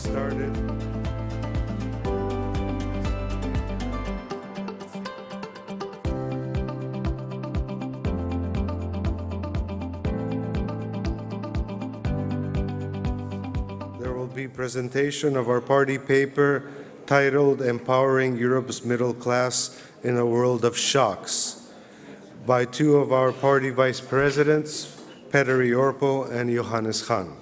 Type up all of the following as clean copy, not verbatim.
started. There will be presentation of our party paper titled Empowering Europe's Middle Class in a World of Shocks by two of our party vice presidents, Petteri Orpo and Johannes Hahn.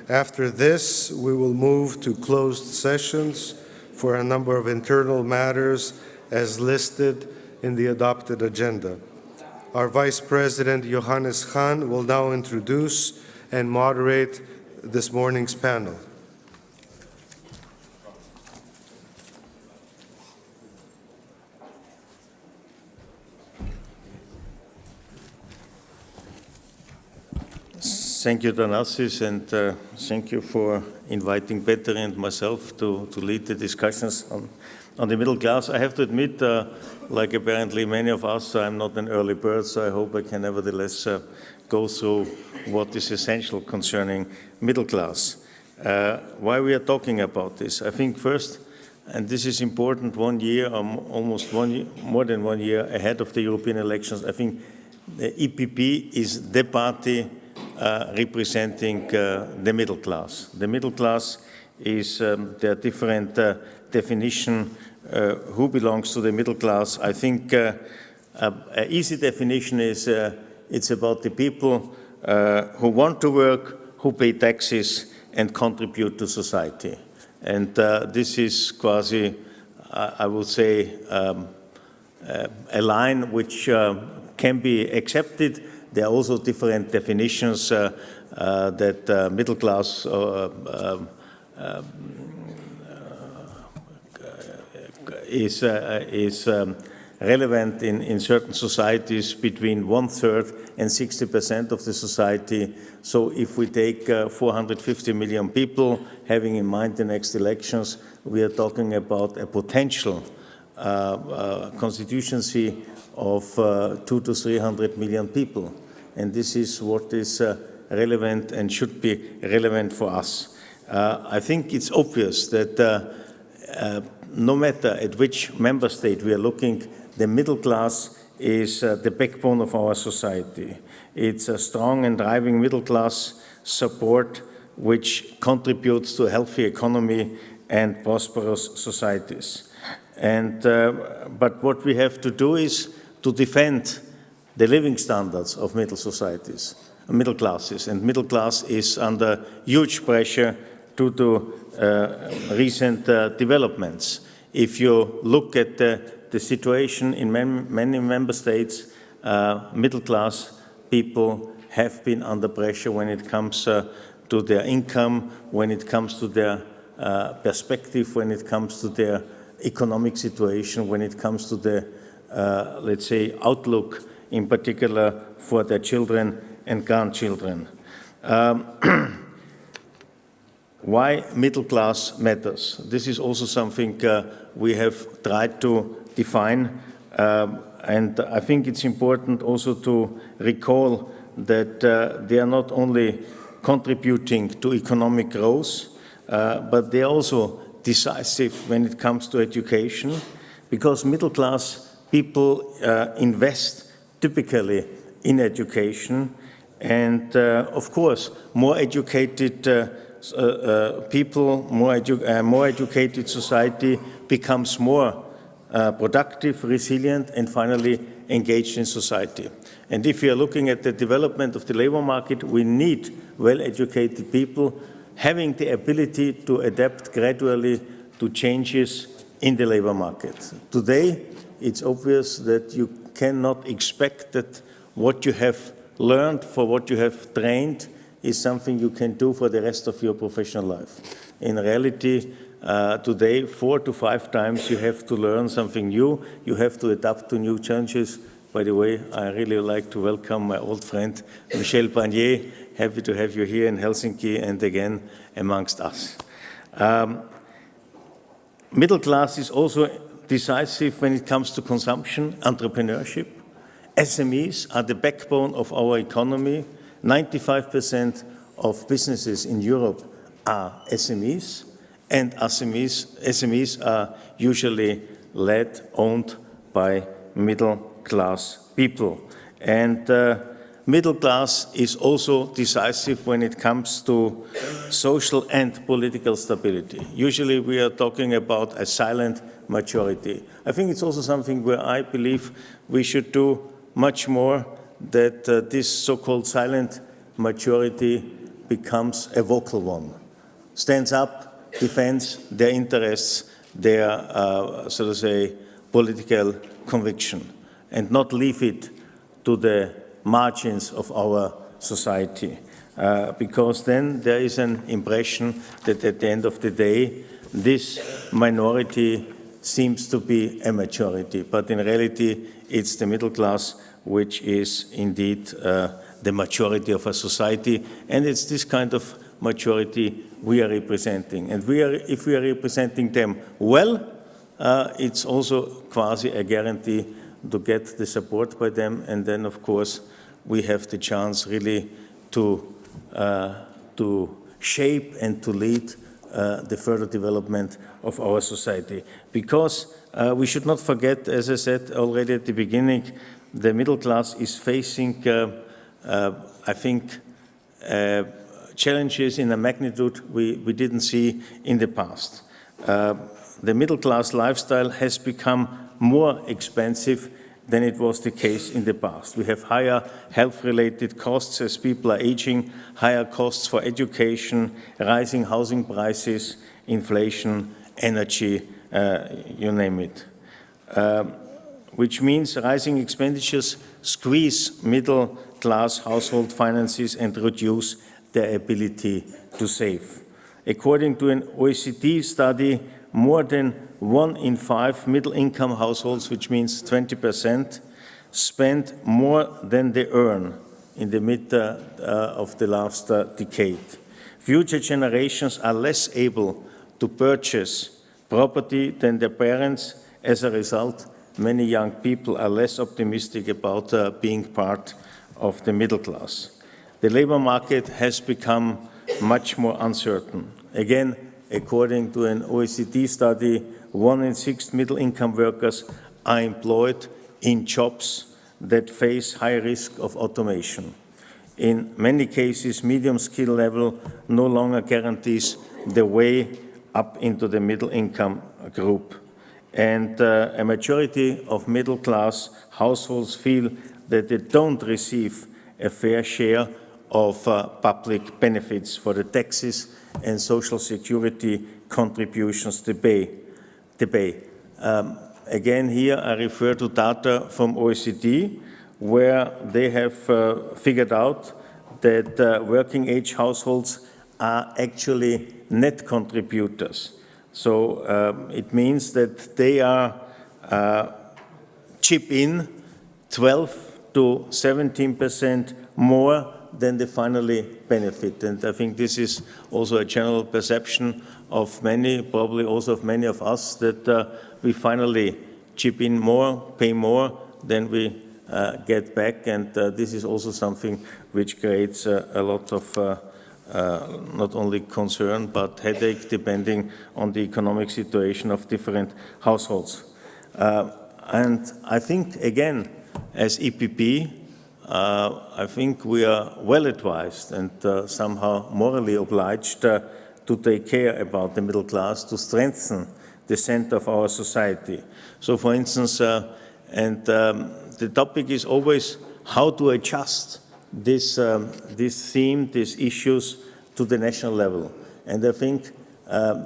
After this, we will move to closed sessions for a number of internal matters as listed in the adopted agenda. Our Vice President Johannes Hahn will now introduce and moderate this morning's panel. Thank you, Thanasis, and thank you for inviting Petteri and myself to lead the discussions on the middle class. I have to admit, like apparently many of us, I'm not an early bird, so I hope I can nevertheless go through what is essential concerning middle class. Why we are talking about this? I think first, and this is important, 1 year, almost 1 year, more than 1 year ahead of the European elections, I think the EPP is the party representing the middle class. The middle class is, there are different definitions who belongs to the middle class. I think an easy definition is it's about the people who want to work, who pay taxes and contribute to society. And this is quasi, I would say, a line which can be accepted. There are also different definitions that middle class is relevant in certain societies between 1/3 and 60% of the society. So if we take 450 million people, having in mind the next elections, we are talking about a potential constituency of 200 to 300 million people. And this is what is relevant and should be relevant for us. I think it's obvious that no matter at which member state we are looking, the middle class is the backbone of our society. It's a strong and thriving middle class support which contributes to a healthy economy and prosperous societies. And, but what we have to do is to defend the living standards of middle societies, middle classes. And middle class is under huge pressure due to recent developments. If you look at the situation in many member states, middle class people have been under pressure when it comes to their income, when it comes to their perspective, when it comes to their economic situation, when it comes to the, let's say, outlook in particular for their children and grandchildren. Why middle class matters? This is also something we have tried to define, and I think it's important also to recall that they are not only contributing to economic growth, but they are also decisive when it comes to education, because middle class people invest typically in education, and of course more educated people, more educated society becomes more productive, resilient, and finally engaged in society. And if we are looking at the development of the labor market, we need well-educated people having the ability to adapt gradually to changes in the labor market. Today, it's obvious that you cannot expect that what you have learned, for what you have trained, is something you can do for the rest of your professional life. In reality, today, 4 to 5 times you have to learn something new, you have to adapt to new challenges. By the way, I really like to welcome my old friend, Michel Barnier. Happy to have you here in Helsinki and again amongst us. Middle class is also decisive when it comes to consumption, entrepreneurship. SMEs are the backbone of our economy. 95% of businesses in Europe are SMEs, and SMEs are usually led, owned by middle-class people. And middle class is also decisive when it comes to social and political stability. Usually we are talking about a silent majority. I think it's also something where I believe we should do much more, that this so-called silent majority becomes a vocal one, stands up, defends their interests, their, so to say, political conviction, and not leave it to the margins of our society. Because then there is an impression that at the end of the day, this minority seems to be a majority, but in reality, it's the middle class which is indeed the majority of a society, and it's this kind of majority we are representing. And if we are representing them well, it's also quasi a guarantee to get the support by them, and then, of course, we have the chance really to shape and to lead the further development of our society. Because we should not forget, as I said already at the beginning, the middle class is facing, I think, challenges in a magnitude we didn't see in the past. The middle class lifestyle has become more expensive than it was the case in the past. We have higher health-related costs as people are aging, higher costs for education, rising housing prices, inflation, energy, you name it. Which means rising expenditures squeeze middle-class household finances and reduce their ability to save. According to an OECD study, more than 1 in 5 middle-income households, which means 20%, spend more than they earn in the mid of the last decade. Future generations are less able to purchase property than their parents. As a result, many young people are less optimistic about being part of the middle class. The labor market has become much more uncertain. Again, according to an OECD study, 1 in 6 middle-income workers are employed in jobs that face high risk of automation. In many cases, medium skill level no longer guarantees the way up into the middle-income group. And a majority of middle-class households feel that they don't receive a fair share of public benefits for the taxes and social security contributions they pay. Again, here I refer to data from OECD, where they have figured out that working-age households are actually net contributors. So it means that they are chip in 12 to 17% more than they finally benefit. And I think this is also a general perception of many, probably also of many of us, that we finally chip in more, pay more than we get back. And this is also something which creates a lot of not only concern, but headache, depending on the economic situation of different households. And I think, again, as EPP, I think we are well advised and somehow morally obliged to take care about the middle class, to strengthen the center of our society. So, for instance, the topic is always how to adjust this theme, these issues, to the national level. And I think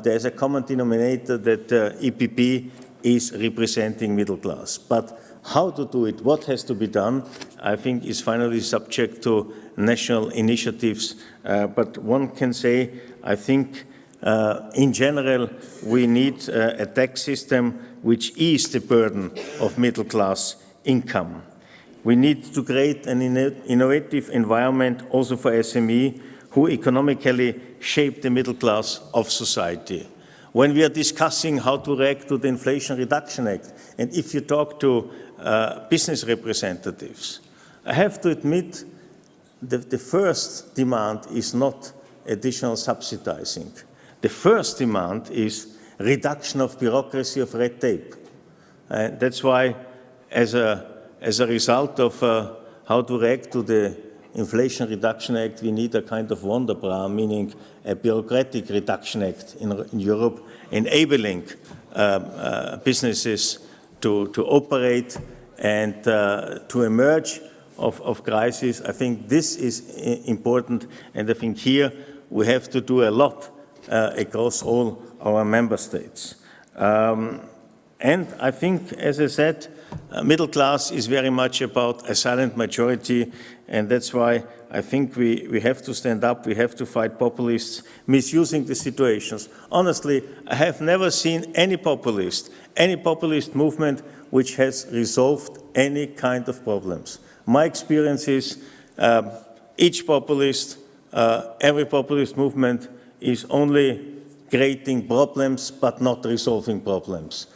there's a common denominator that EPP is representing middle class. But how to do it, what has to be done, I think is finally subject to national initiatives. But one can say, I think, in general, we need a tax system which eases the burden of middle class income. We need to create an innovative environment also for SME who economically shape the middle class of society. When we are discussing how to react to the Inflation Reduction Act, and if you talk to business representatives, I have to admit that the first demand is not additional subsidizing. The first demand is reduction of bureaucracy, of red tape. And that's why, as a result of how to react to the Inflation Reduction Act, we need a kind of Wonderbra, meaning a bureaucratic reduction act in Europe, enabling businesses to operate and to emerge of crisis. I think this is important, and I think here we have to do a lot across all our member states. And I think, as I said, middle class is very much about a silent majority, and that's why I think we have to stand up, we have to fight populists misusing the situations. Honestly, I have never seen any populist movement which has resolved any kind of problems. My experience is each populist, every populist movement is only creating problems but not resolving problems.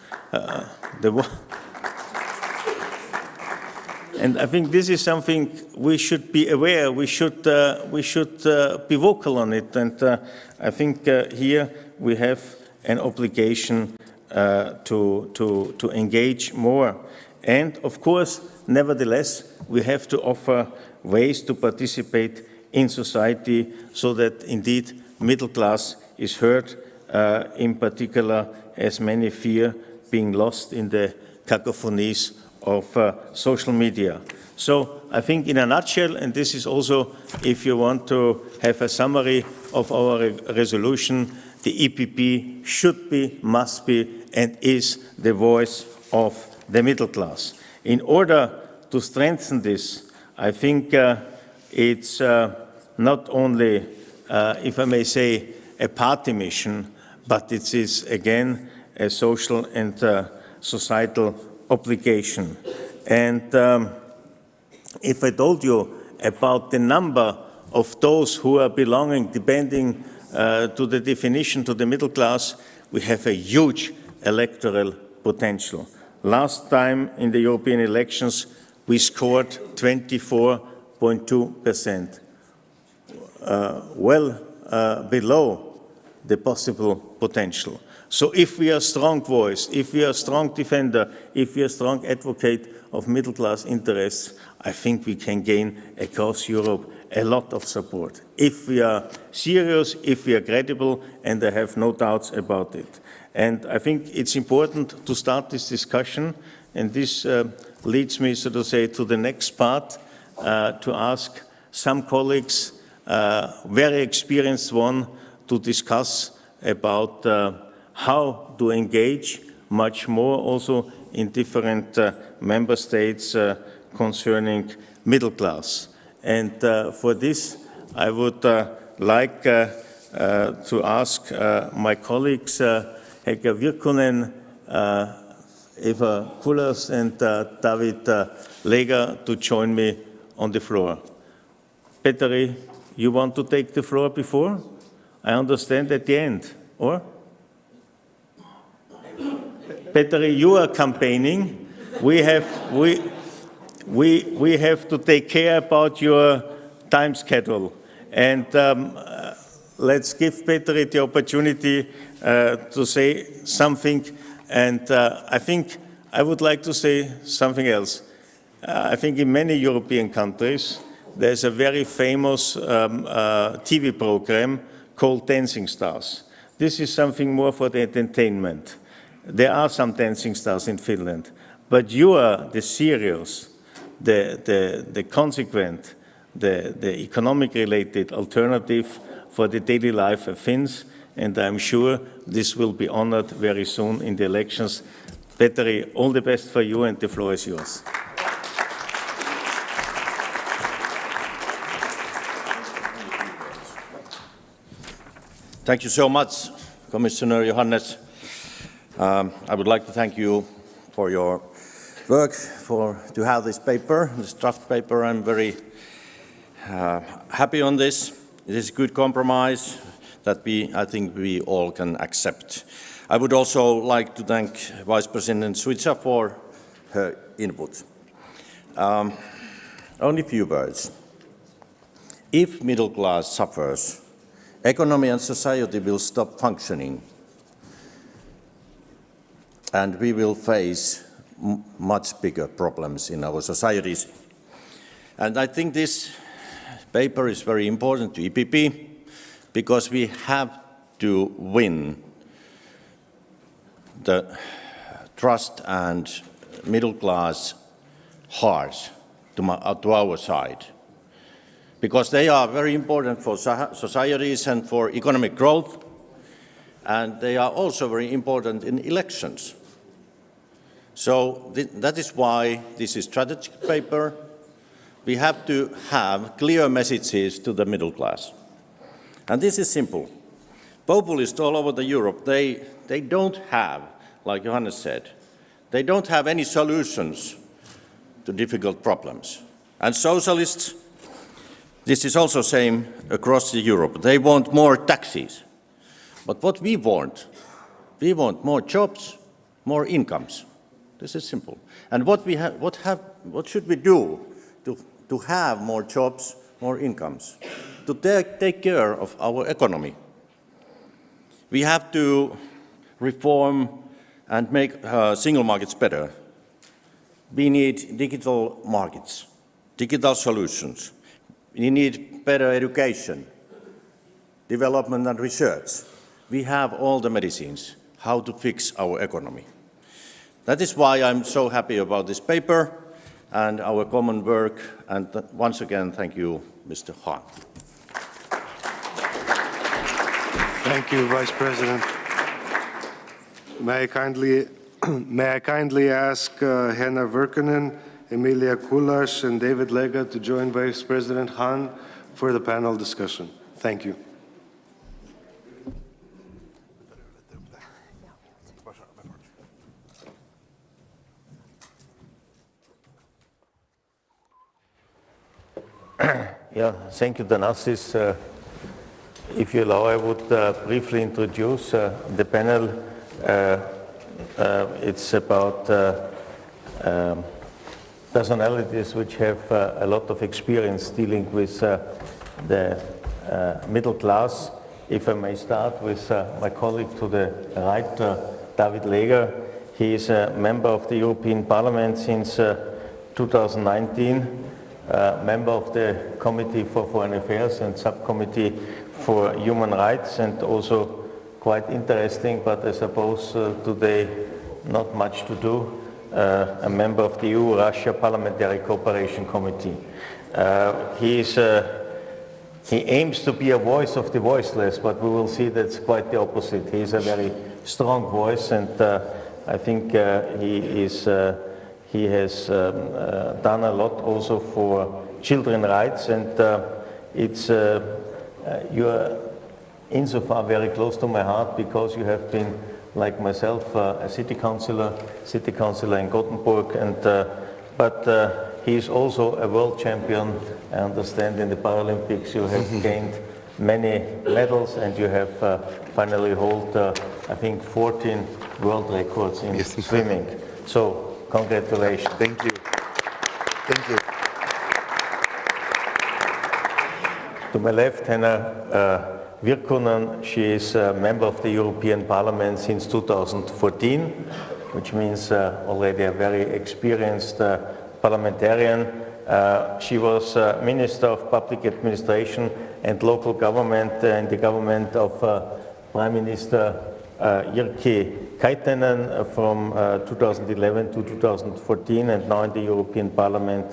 And I think this is something we should be aware. We should be vocal on it. And I think here we have an obligation to engage more. And of course, nevertheless, we have to offer ways to participate in society so that indeed middle class is heard, in particular, as many fear being lost in the cacophonies of social media. So I think in a nutshell, and this is also, if you want to have a summary of our resolution, the EPP should be, must be, and is the voice of the middle class. In order to strengthen this, I think it's not only, if I may say, a party mission, but it is again a social and societal obligation. And if I told you about the number of those who are belonging, depending to the definition, to the middle class, we have a huge electoral potential. Last time in the European elections, we scored 24.2%, well below the possible potential. So if we are a strong voice, if we are a strong defender, if we are a strong advocate of middle-class interests, I think we can gain across Europe a lot of support. If we are serious, if we are credible, and I have no doubts about it. And I think it's important to start this discussion, and this leads me, so to say, to the next part, to ask some colleagues, very experienced one, to discuss about how to engage much more also in different member states concerning middle class. And for this, I would like to ask my colleagues, Helga Virkkunen, Eva Kulas, and David Lega to join me on the floor. Petteri, you want to take the floor before? I understand at the end, or? Petteri, you are campaigning. We have to take care about your time schedule. And let's give Petteri the opportunity to say something. And I think I would like to say something else. I think in many European countries, there's a very famous TV program called Dancing Stars. This is something more for the entertainment. There are some dancing stars in Finland, but you are the serious, the consequent, the economic-related alternative for the daily life of Finns, and I'm sure this will be honored very soon in the elections. Petteri, all the best for you, and the floor is yours. Thank you so much, Commissioner Johannes. I would like to thank you for your work to have this paper, this draft paper. I'm very happy on this. It is a good compromise that I think we all can accept. I would also like to thank Vice President Suica for her input. Only a few words. If middle class suffers, economy and society will stop functioning, and we will face much bigger problems in our societies. And I think this paper is very important to EPP because we have to win the trust and middle class hearts to our side, because they are very important for societies and for economic growth, and they are also very important in elections. So that is why this is a strategic paper. We have to have clear messages to the middle class. And this is simple. Populists all over Europe, they don't have, like Johannes said, they don't have any solutions to difficult problems. And socialists, this is also the same across Europe. They want more taxes. But what we want more jobs, more incomes. This is simple. And what should we do to have more jobs, more incomes, to take care of our economy? We have to reform and make single markets better. We need digital markets, digital solutions. We need better education, development and research. We have all the medicines how to fix our economy. That is why I'm so happy about this paper and our common work. And once again, thank you, Mr. Hahn. Thank you, Vice President. May I kindly ask Henna Virkkunen, Emilia Kulas, and David Lega to join Vice President Hahn for the panel discussion. Thank you. Yeah, thank you, Thanasis. If you allow, I would briefly introduce the panel. It's about personalities which have a lot of experience dealing with the middle class. If I may start with my colleague to the right, David Lega. He is a member of the European Parliament since 2019. Member of the Committee for Foreign Affairs and Subcommittee for Human Rights, and also quite interesting, but I suppose today not much to do, a member of the EU-Russia Parliamentary Cooperation Committee. He aims to be a voice of the voiceless, but we will see that's quite the opposite. He is a very strong voice, and I think he has done a lot also for children's rights, and you are insofar very close to my heart because you have been, like myself, a city councillor in Gothenburg, and but he is also a world champion. I understand in the Paralympics you have gained many medals, and you have finally hold, I think, 14 world records in swimming. So. Congratulations. Thank you. Thank you. To my left, Henna Virkkunen. She is a member of the European Parliament since 2014, which means already a very experienced parliamentarian. She was Minister of Public Administration and Local Government in the government of Prime Minister Jyrki Katainen from 2011 to 2014, and now in the European Parliament.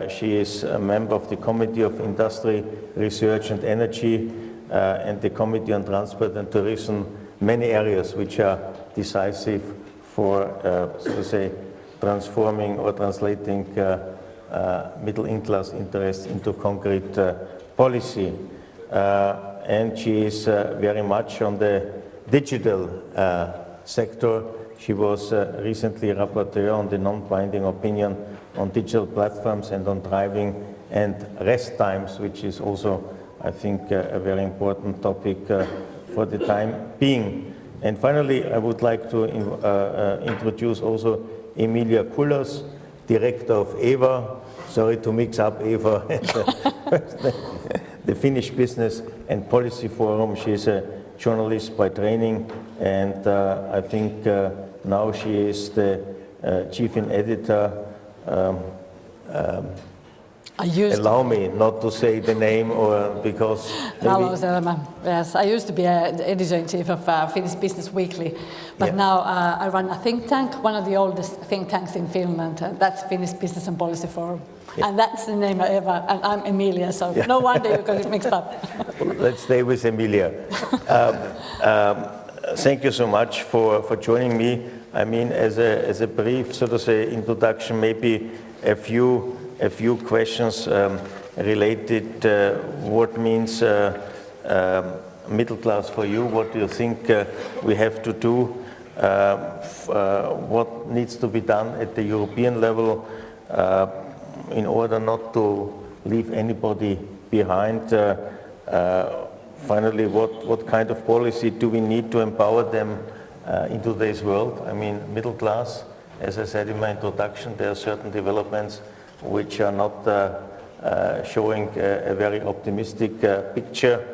She is a member of the Committee of Industry, Research and Energy and the Committee on Transport and Tourism, many areas which are decisive for, so to say, transforming or translating middle-class interests into concrete policy. And she is very much on the digital sector. She was recently rapporteur on the non-binding opinion on digital platforms and on driving and rest times, which is also, I think, a very important topic for the time being. And finally, I would like to introduce also Emilia Kulas, director of EVA. Sorry to mix up EVA and the Finnish business. and Policy Forum. She's a journalist by training, and I think now she is the chief editor. Allow me not to say the name, or because Hello, Selma. Yes, I used to be editor-in-chief of Finnish Business Weekly, but now I run a think tank, one of the oldest think tanks in Finland. That's Finnish Business and Policy Forum. Yeah. And that's the name I ever, and I'm Emilia, so no wonder you got it mixed up. Let's stay with Emilia. Thank you so much for joining me. I mean, as a brief, so to say, introduction, maybe a few questions related what means middle class for you. What do you think we have to do? What needs to be done at the European level in order not to leave anybody behind? Finally, what kind of policy do we need to empower them in today's world? I mean, middle class, as I said in my introduction, there are certain developments which are not showing a very optimistic picture.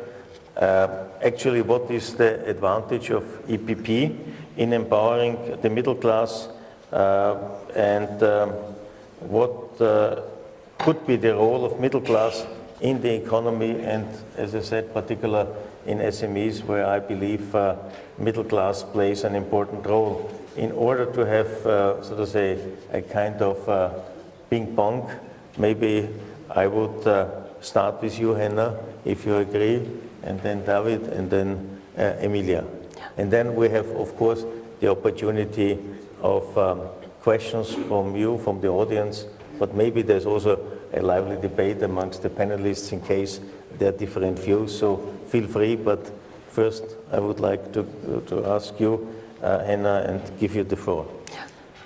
Actually, what is the advantage of EPP in empowering the middle class, and what could be the role of middle class in the economy, and, as I said, particular in SMEs, where I believe middle class plays an important role. In order to have, so to say, a kind of ping pong, maybe I would start with you, Henna, if you agree, and then David, and then Emilia. And then we have, of course, the opportunity of questions from you, from the audience, but maybe there's also a lively debate amongst the panelists in case there are different views, so feel free. But first, I would like to ask you, Henna, and give you the floor.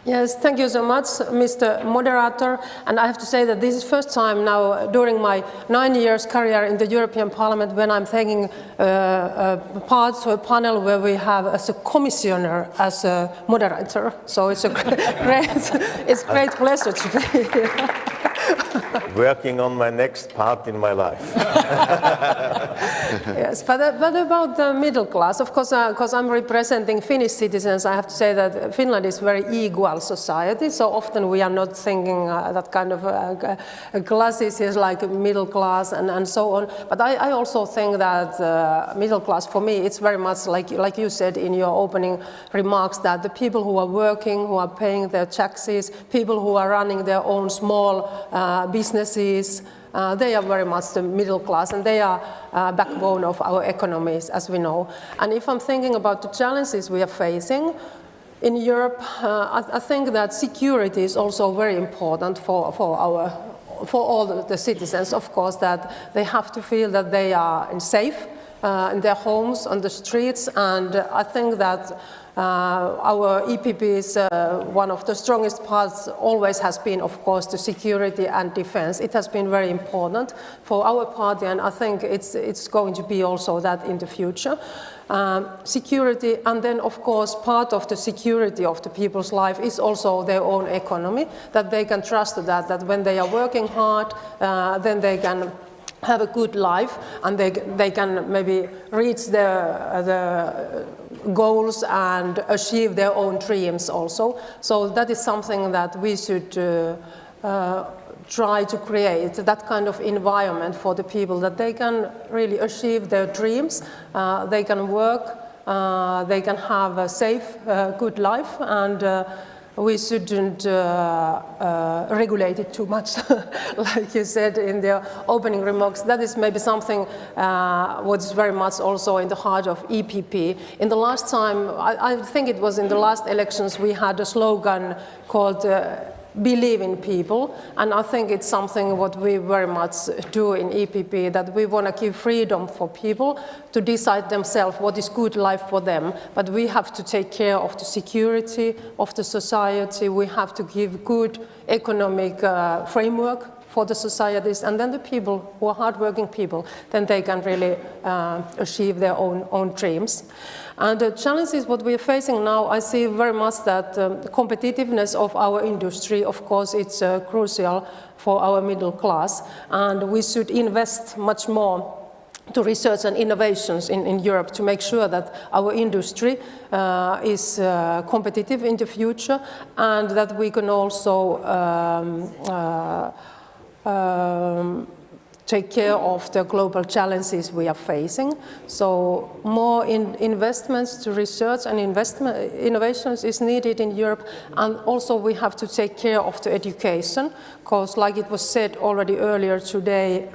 Yes, thank you so much, Mr. Moderator. And I have to say that this is the first time now during my 9 years career in the European Parliament when I'm taking part to a panel where we have as a commissioner as a moderator. So it's a great pleasure to be here. Working on my next part in my life. Yes, but about the middle class, of course, because I'm representing Finnish citizens, I have to say that Finland is a very equal society. So often we are not thinking that kind of classes is like middle class and so on. But I also think that middle class, for me, it's very much like you said in your opening remarks, that the people who are working, who are paying their taxes, people who are running their own small businesses, they are very much the middle class, and they are backbone of our economies, as we know. And if I'm thinking about the challenges we are facing in Europe, I think that security is also very important for all the citizens. Of course, that they have to feel that they are safe in their homes, on the streets, and I think that our EPP is one of the strongest parts, always has been, of course, the security and defense. It has been very important for our party, and I think it's going to be also that in the future. Security, and then, of course, part of the security of the people's life is also their own economy, that they can trust that when they are working hard, then they can have a good life, and they can maybe reach the goals and achieve their own dreams also. So that is something that we should try to create, that kind of environment for the people, that they can really achieve their dreams, they can work, they can have a safe, good life, and we shouldn't regulate it too much, like you said in the opening remarks. That is maybe something what is very much also in the heart of EPP. In the last time, I think it was in the last elections, we had a slogan called believe in people, and I think it's something what we very much do in EPP, that we want to give freedom for people to decide themselves what is good life for them, but we have to take care of the security of the society, we have to give good economic framework for the societies, and then the people who are hardworking people, then they can really achieve their own dreams. And the challenges what we are facing now, I see very much that the competitiveness of our industry, of course, it's crucial for our middle class, and we should invest much more to research and innovations in Europe to make sure that our industry is competitive in the future, and that we can also take care of the global challenges we are facing. So more investments to research and innovations is needed in Europe, and also we have to take care of the education, because like it was said already earlier today,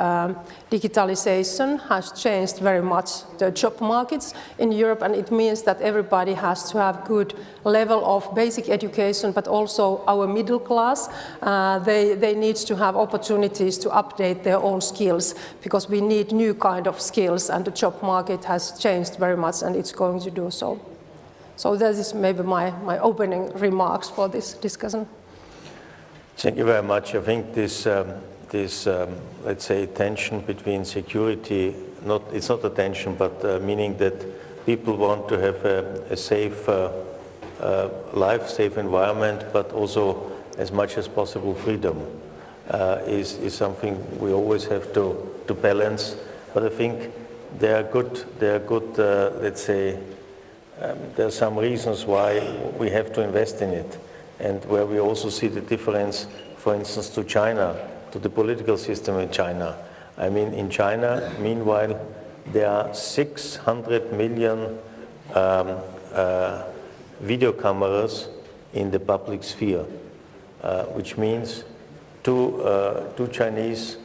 digitalization has changed very much the job markets in Europe, and it means that everybody has to have good level of basic education, but also our middle class, they need to have opportunities to update their own skills, because we need new kind of skills, and the job market has changed very much, and it's going to do so. So that is maybe my opening remarks for this discussion. Thank you very much. I think this, let's say, tension between security, it's not a tension, but meaning that people want to have a safe life, safe environment, but also as much as possible freedom is something we always have to balance. But I think there are good, let's say, there are some reasons why we have to invest in it, and where we also see the difference, for instance, to China, to the political system in China. I mean, in China, meanwhile, there are 600 million video cameras in the public sphere, which means two Chinese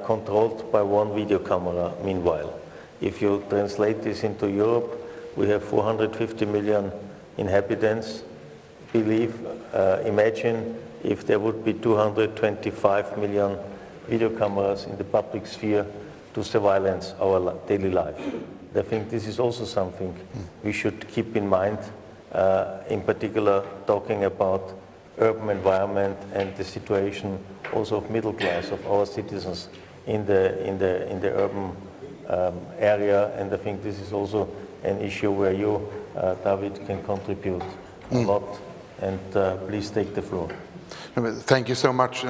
controlled by one video camera, meanwhile. If you translate this into Europe, we have 450 million inhabitants. Imagine if there would be 225 million video cameras in the public sphere to surveillance our daily life. I think this is also something we should keep in mind, in particular talking about urban environment and the situation also of middle class, of our citizens in the urban area. And I think this is also an issue where you, David, can contribute a lot. And please take the floor. Thank you so much.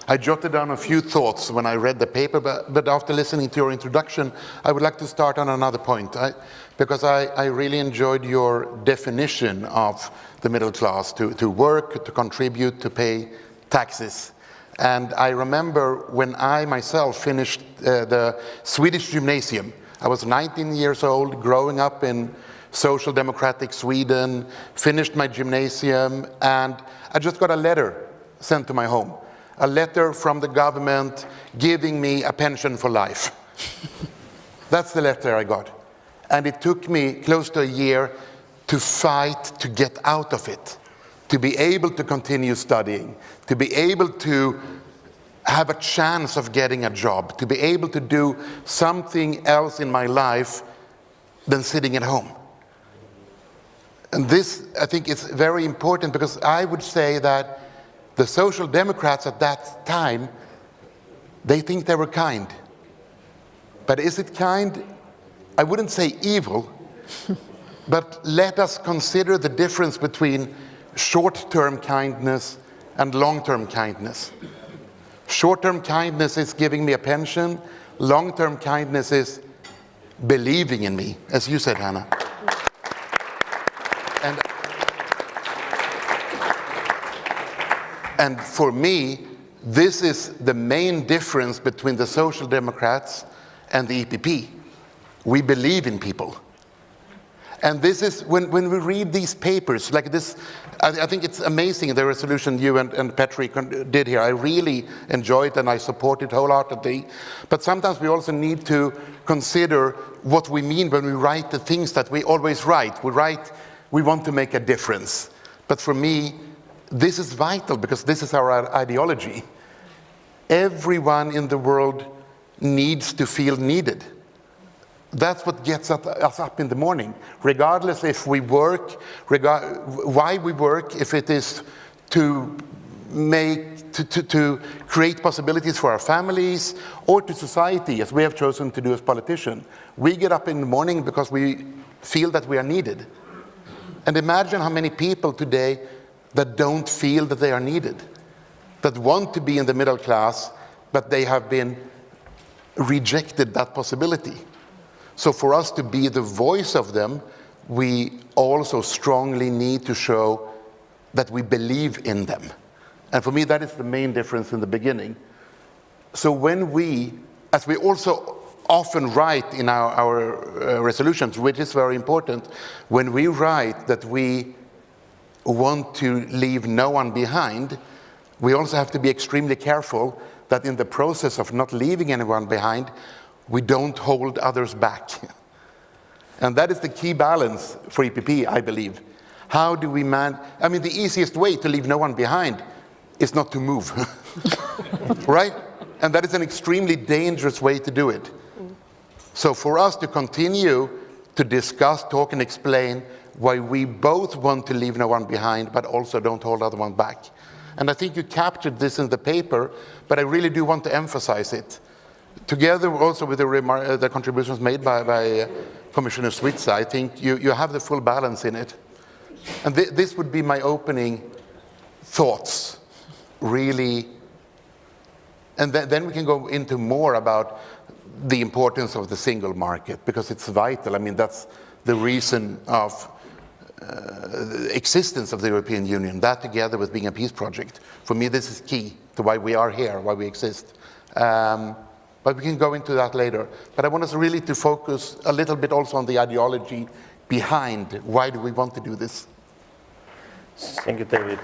I jotted down a few thoughts when I read the paper, but after listening to your introduction, I would like to start on another point, because I really enjoyed your definition of the middle class, to work, to contribute, to pay taxes. And I remember when I myself finished the Swedish gymnasium. I was 19 years old, growing up in social democratic Sweden, finished my gymnasium, and I just got a letter sent to my home. A letter from the government giving me a pension for life. That's the letter I got. And it took me close to a year to fight to get out of it, to be able to continue studying, to be able to have a chance of getting a job, to be able to do something else in my life than sitting at home. And this, I think, is very important, because I would say that the Social Democrats at that time, they think they were kind. But is it kind? I wouldn't say evil, but let us consider the difference between short-term kindness and long-term kindness. Short-term kindness is giving me a pension. Long-term kindness is believing in me, as you said, Hannah. And for me, this is the main difference between the Social Democrats and the EPP. We believe in people. And this is, when we read these papers like this, I think it's amazing, the resolution you and Petri did here. I really enjoyed it and I support it wholeheartedly. But sometimes we also need to consider what we mean when we write the things that we always write. We want to make a difference. But for me, this is vital, because this is our ideology. Everyone in the world needs to feel needed. That's what gets us up in the morning, regardless if we work, why we work, if it is to create possibilities for our families or to society, as we have chosen to do as politicians. We get up in the morning because we feel that we are needed. And imagine how many people today that don't feel that they are needed, that want to be in the middle class, but they have been rejected that possibility. So for us to be the voice of them, we also strongly need to show that we believe in them. And for me, that is the main difference in the beginning. So when we, as we also often write in our resolutions, which is very important, when we write that we want to leave no one behind, we also have to be extremely careful that in the process of not leaving anyone behind, we don't hold others back. And that is the key balance for EPP, I believe. How do we I mean, the easiest way to leave no one behind is not to move, right? And that is an extremely dangerous way to do it. So for us to continue to discuss, talk, and explain why we both want to leave no one behind, but also don't hold other one back. And I think you captured this in the paper, but I really do want to emphasize it. Together also with the contributions made by Commissioner Switzer, I think you have the full balance in it. And this would be my opening thoughts, really. And then we can go into more about the importance of the single market, because it's vital. I mean, that's the reason of the existence of the European Union, that together with being a peace project. For me, this is key to why we are here, why we exist. But we can go into that later. But I want us really to focus a little bit also on the ideology behind why do we want to do this. Thank you, David.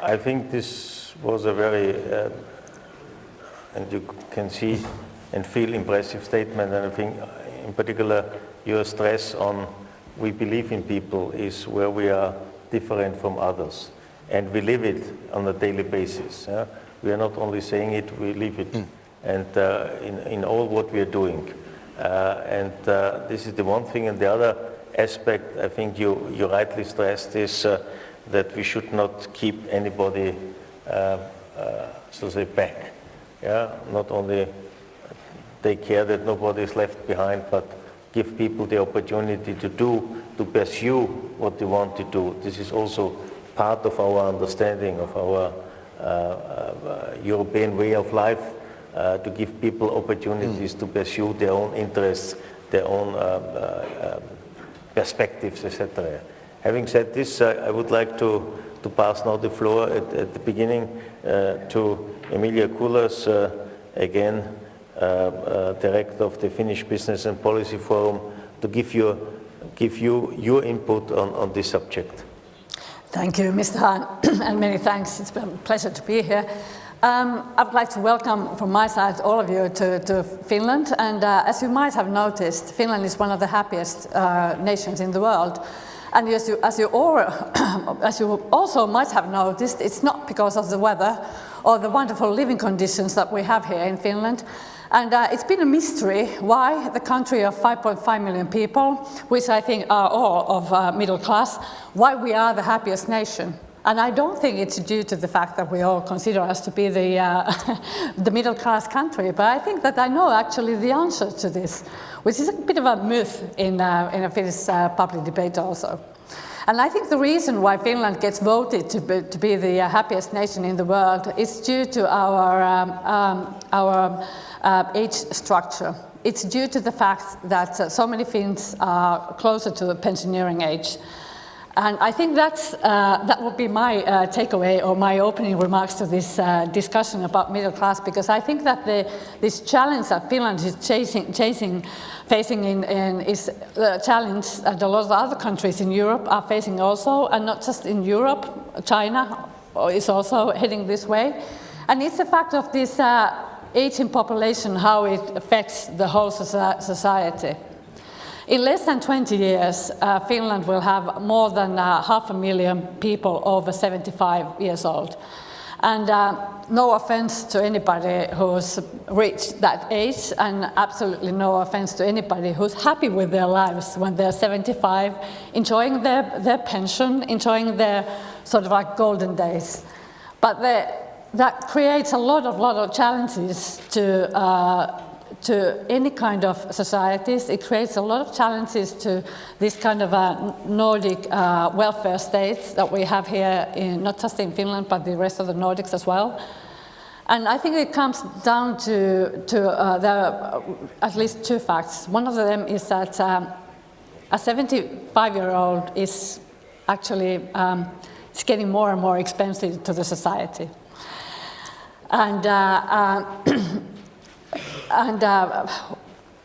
I think this was a very, and you can see and feel, impressive statement. And I think in particular your stress on we believe in people is where we are different from others. And we live it on a daily basis. Yeah? We are not only saying it, we live it. And in all what we are doing. This is the one thing. And the other aspect, I think you rightly stressed, is that we should not keep anybody, so to say, back. Yeah? Not only take care that nobody is left behind, but give people the opportunity to pursue what they want to do. This is also part of our understanding of our European way of life, to give people opportunities to pursue their own interests, their own perspectives, etc. Having said this, I would like to pass now the floor at the beginning to Emilia Kulas, again, Director of the Finnish Business and Policy Forum, to give you your input on this subject. Thank you, Mr. Hahn, and many thanks. It's been a pleasure to be here. I would like to welcome from my side all of you to Finland. And as you might have noticed, Finland is one of the happiest nations in the world. And as you also might have noticed, it's not because of the weather or the wonderful living conditions that we have here in Finland. And it's been a mystery why the country of 5.5 million people, which I think are all of middle class, why we are the happiest nation. And I don't think it's due to the fact that we all consider us to be the middle class country, but I think that I know actually the answer to this, which is a bit of a myth in a Finnish public debate also. And I think the reason why Finland gets voted to be the happiest nation in the world is due to our age structure. It's due to the fact that so many Finns are closer to the pensioneering age. And I think that would be my takeaway or my opening remarks to this discussion about middle class, because I think that this challenge that Finland is facing is a challenge that a lot of other countries in Europe are facing also, and not just in Europe. China is also heading this way. And it's the fact of this aging population, how it affects the whole society. In less than 20 years, Finland will have more than 500,000 people over 75 years old. And no offense to anybody who's reached that age, and absolutely no offense to anybody who's happy with their lives when they're 75, enjoying their pension, enjoying their sort of like golden days. But that creates a lot of challenges to any kind of societies. It creates a lot of challenges to this kind of Nordic welfare states that we have here, not just in Finland, but the rest of the Nordics as well. And I think it comes down to there are at least two facts. One of them is that a 75-year-old is actually it's getting more and more expensive to the society. And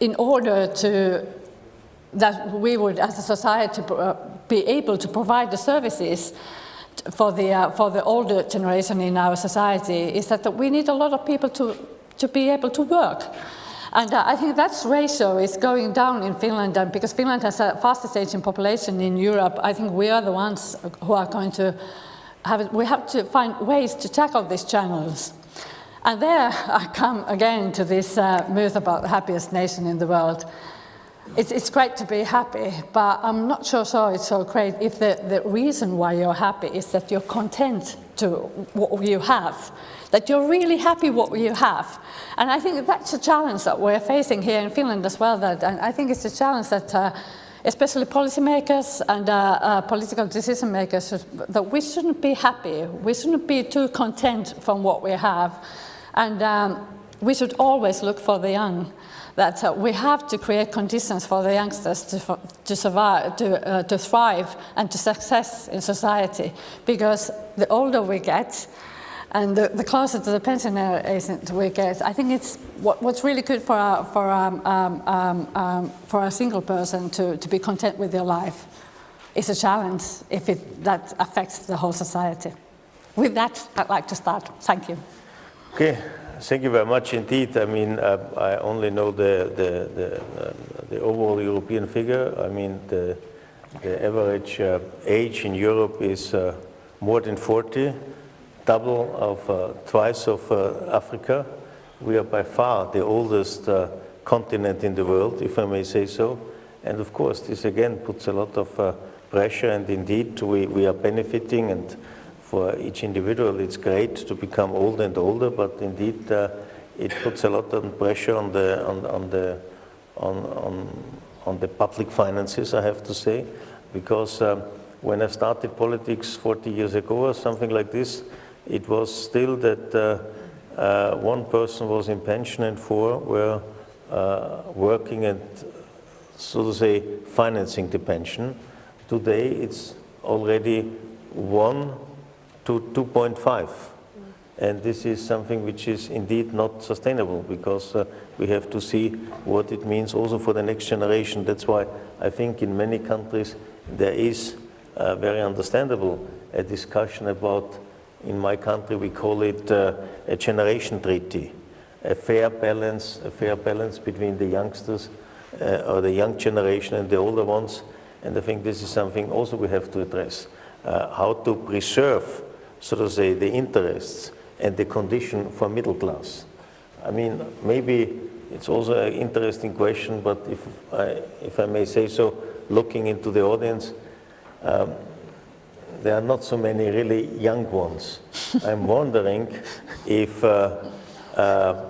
in order that we would, as a society, be able to provide the services for the older generation in our society, is that we need a lot of people to be able to work. And I think that ratio is going down in Finland, and because Finland has a fastest aging population in Europe, I think we are the ones who are going to we have to find ways to tackle these channels. And there I come again to this myth about the happiest nation in the world. It's great to be happy, but I'm not sure it's so great if the reason why you're happy is that you're content to what you have, that you're really happy what you have. And I think that's a challenge that we're facing here in Finland as well, and I think it's a challenge that especially policymakers and political decision makers, that we shouldn't be happy, we shouldn't be too content from what we have. And we should always look for the young, that we have to create conditions for the youngsters to survive, to thrive and to success in society. Because the older we get, and the closer to the pensioner age we get, I think it's what's really good for a single person to be content with their life is a challenge if that affects the whole society. With that, I'd like to start. Thank you. Okay, thank you very much indeed. I mean, I only know the overall European figure. I mean, the average age in Europe is more than 40, double of twice of Africa. We are by far the oldest continent in the world, if I may say so. And of course, this again puts a lot of pressure, and indeed we are benefiting, and for each individual it's great to become older and older, but indeed it puts a lot of pressure on the public finances, I have to say, because when I started politics 40 years ago or something like this, it was still that one person was in pension and four were working and, so to say, financing the pension. Today it's already 1 to 2.5. And this is something which is indeed not sustainable, because we have to see what it means also for the next generation. That's why I think in many countries there is very understandable a discussion about, in my country we call it a generation treaty, a fair balance between the youngsters or the young generation and the older ones. And I think this is something also we have to address, how to preserve, so to say, the interests and the condition for middle class. I mean, maybe it's also an interesting question, but if I may say so, looking into the audience, there are not so many really young ones. I'm wondering if the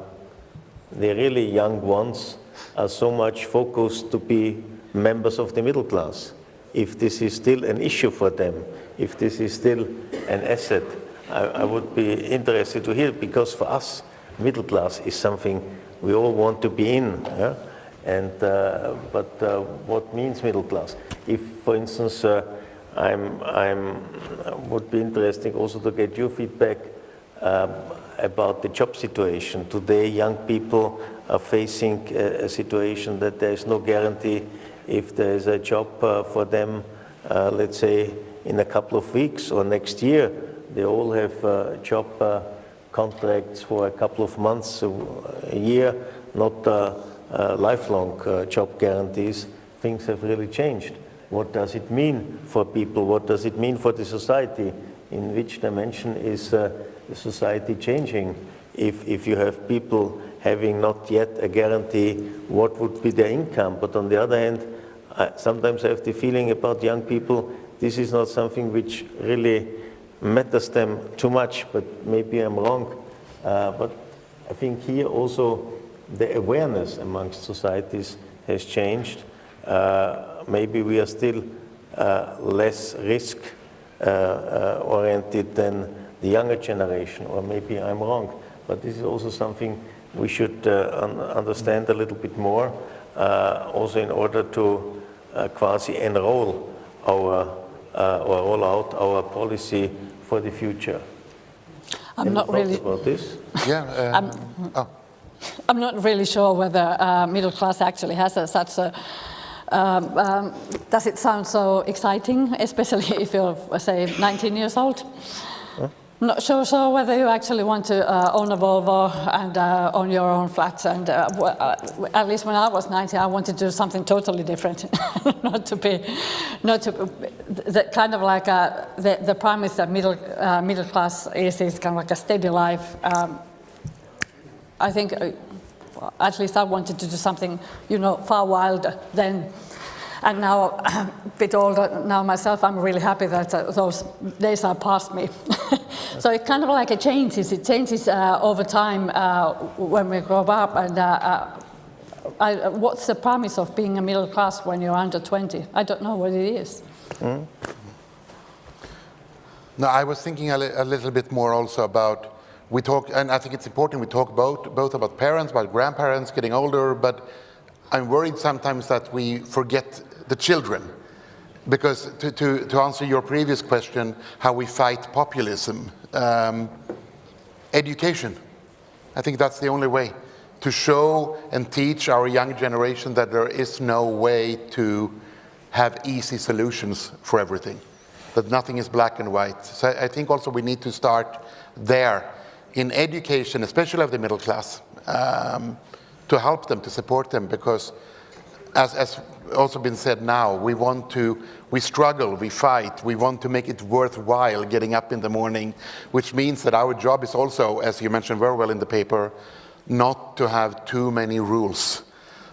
really young ones are so much focused to be members of the middle class, if this is still an issue for them, if this is still an asset. I would be interested to hear, because for us, middle class is something we all want to be in. Yeah? And but what means middle class? If, for instance, would be interesting also to get your feedback about the job situation. Today, young people are facing a situation that there is no guarantee if there is a job for them, let's say, in a couple of weeks or next year. They all have job contracts for a couple of months, a year, not lifelong job guarantees. Things have really changed. What does it mean for people? What does it mean for the society? In which dimension is the society changing? If you have people having not yet a guarantee what would be their income, but on the other hand, sometimes I have the feeling about young people, this is not something which really matters them too much, but maybe I'm wrong. But I think here also the awareness amongst societies has changed. Maybe we are still less risk oriented than the younger generation, or maybe I'm wrong. but this is also something we should understand a little bit more, also in order to quasi enroll our or roll out our policy for the future. I'm not really about this. Yeah. I'm not really sure whether middle class actually has such a. Does it sound so exciting, especially if you're, say, 19 years old? I'm not sure whether you actually want to own a Volvo and own your own flat. And at least when I was 19, I wanted to do something totally different, not to the kind of like the promise that middle class is kind of like a steady life. I think, at least I wanted to do something, far wilder then. And now, a bit older now myself, I'm really happy that those days are past me. So it kind of like it changes. It changes over time when we grow up. And what's the promise of being a middle class when you're under 20? I don't know what it is. No, I was thinking a little bit more also about. We talk, and I think it's important we talk both about parents, about grandparents getting older, but I'm worried sometimes that we forget the children. Because to answer your previous question, how we fight populism, education. I think that's the only way to show and teach our young generation that there is no way to have easy solutions for everything, that nothing is black and white. So I think also we need to start there in education, especially of the middle class, to help them, to support them, because as also been said now, we struggle, we fight, we want to make it worthwhile getting up in the morning, which means that our job is also, as you mentioned very well in the paper, not to have too many rules,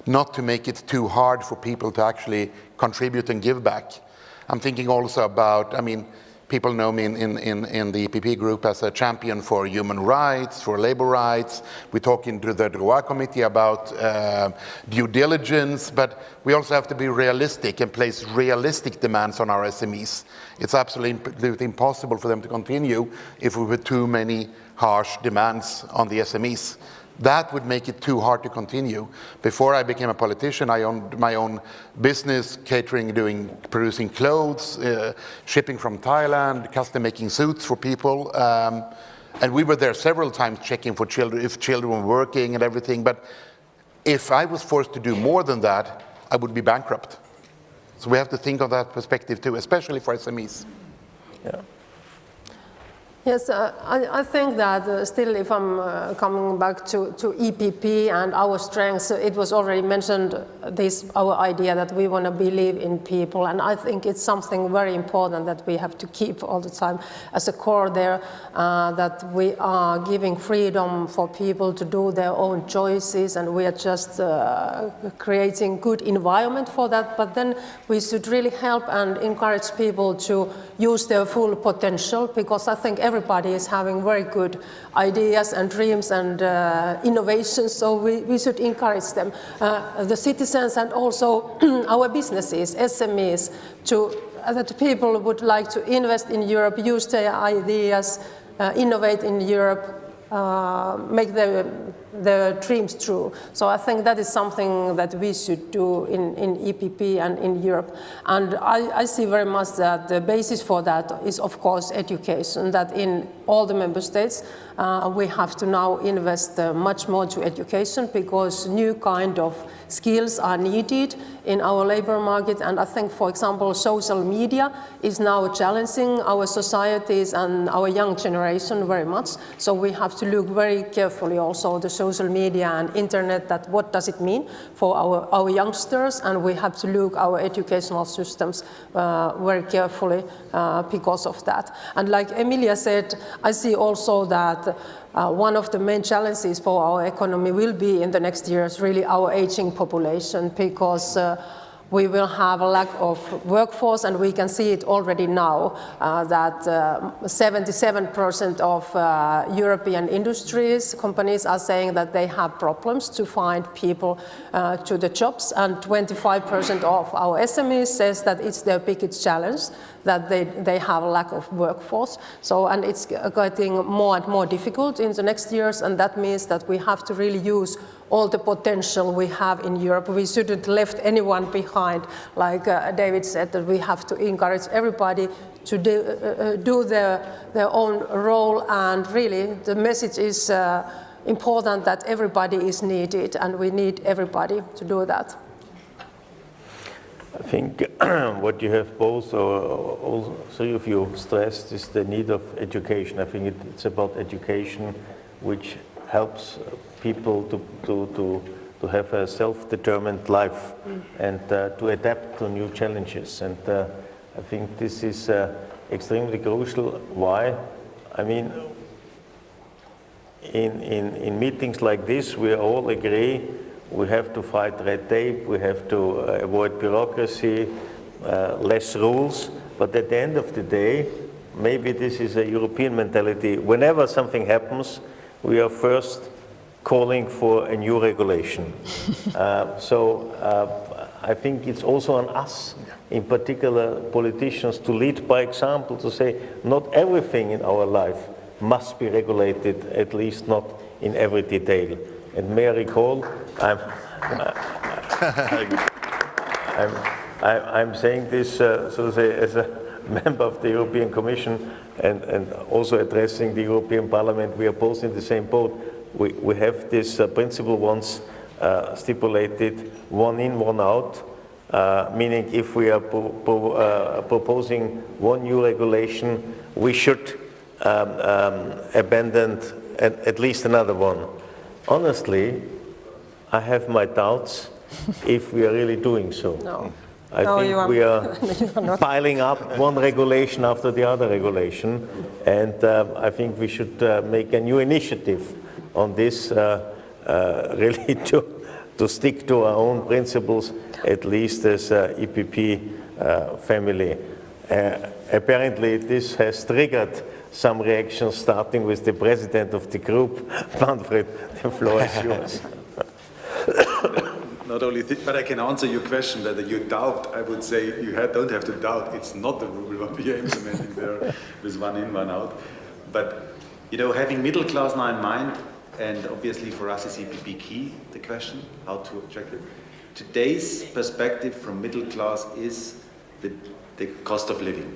not to make it too hard for people to actually contribute and give back. I'm thinking also about, people know me in the EPP group as a champion for human rights, for labor rights. We talk in the Droit Committee about due diligence, but we also have to be realistic and place realistic demands on our SMEs. It's absolutely impossible for them to continue if we put too many harsh demands on the SMEs. That would make it too hard to continue. Before I became a politician, I owned my own business, catering, producing clothes, shipping from Thailand, custom making suits for people. And we were there several times checking for children, if children were working and everything. But if I was forced to do more than that, I would be bankrupt. So we have to think of that perspective too, especially for SMEs. Yeah. Yes, I think that still, if I'm coming back to EPP and our strengths, it was already mentioned, our idea that we want to believe in people, and I think it's something very important that we have to keep all the time as a core there, that we are giving freedom for people to do their own choices, and we are just creating good environment for that, but then we should really help and encourage people to use their full potential, because I think everybody is having very good ideas and dreams and innovations, so we should encourage them. The citizens and also our businesses, SMEs, that people would like to invest in Europe, use their ideas, innovate in Europe, make their dreams true. So I think that is something that we should do in EPP and in Europe. And I see very much that the basis for that is, of course, education, that in all the member states we have to now invest much more to education, because new kind of skills are needed in our labor market. And I think, for example, social media is now challenging our societies and our young generation very much. So we have to look very carefully also the social media and internet, that what does it mean for our youngsters, and we have to look our educational systems very carefully because of that. And like Emilia said, I see also that one of the main challenges for our economy will be in the next years really our aging population, because we will have a lack of workforce, and we can see it already now that 77% of European industries, companies are saying that they have problems to find people to the jobs, and 25% of our SMEs says that it's their biggest challenge, that they have a lack of workforce. So, and it's getting more and more difficult in the next years, and that means that we have to really use all the potential we have in Europe. We shouldn't left anyone behind. Like David said, that we have to encourage everybody to do their own role, and really the message is important that everybody is needed, and we need everybody to do that. I think what you have both, or all three of you stressed, is the need of education. I think it's about education which helps people to have a self-determined life and to adapt to new challenges. And I think this is extremely crucial. Why? I mean, in meetings like this, we all agree we have to fight red tape, we have to avoid bureaucracy, less rules. But at the end of the day, maybe this is a European mentality. Whenever something happens, we are first calling for a new regulation. So I think it's also on us, in particular politicians, to lead by example, to say not everything in our life must be regulated, at least not in every detail. And may I recall, I'm saying this, so to say, as a member of the European Commission and also addressing the European Parliament. We are both in the same boat. We have this principle once stipulated, one in, one out, meaning if we are proposing one new regulation, we should abandon at least another one. Honestly, I have my doubts if we are really doing so. No. I think we are piling up one regulation after the other regulation, and I think we should make a new initiative on this, really to stick to our own principles, at least as EPP family. Apparently, this has triggered some reactions, starting with the president of the group. Manfred, the floor is yours. Not only but I can answer your question whether you doubt. I would say you don't have to doubt. It's not the rule what we are implementing there with one in, one out. But you know, having middle class now in mind, and obviously for us is EPP key, the question, how to attract it. Today's perspective from middle class is the cost of living.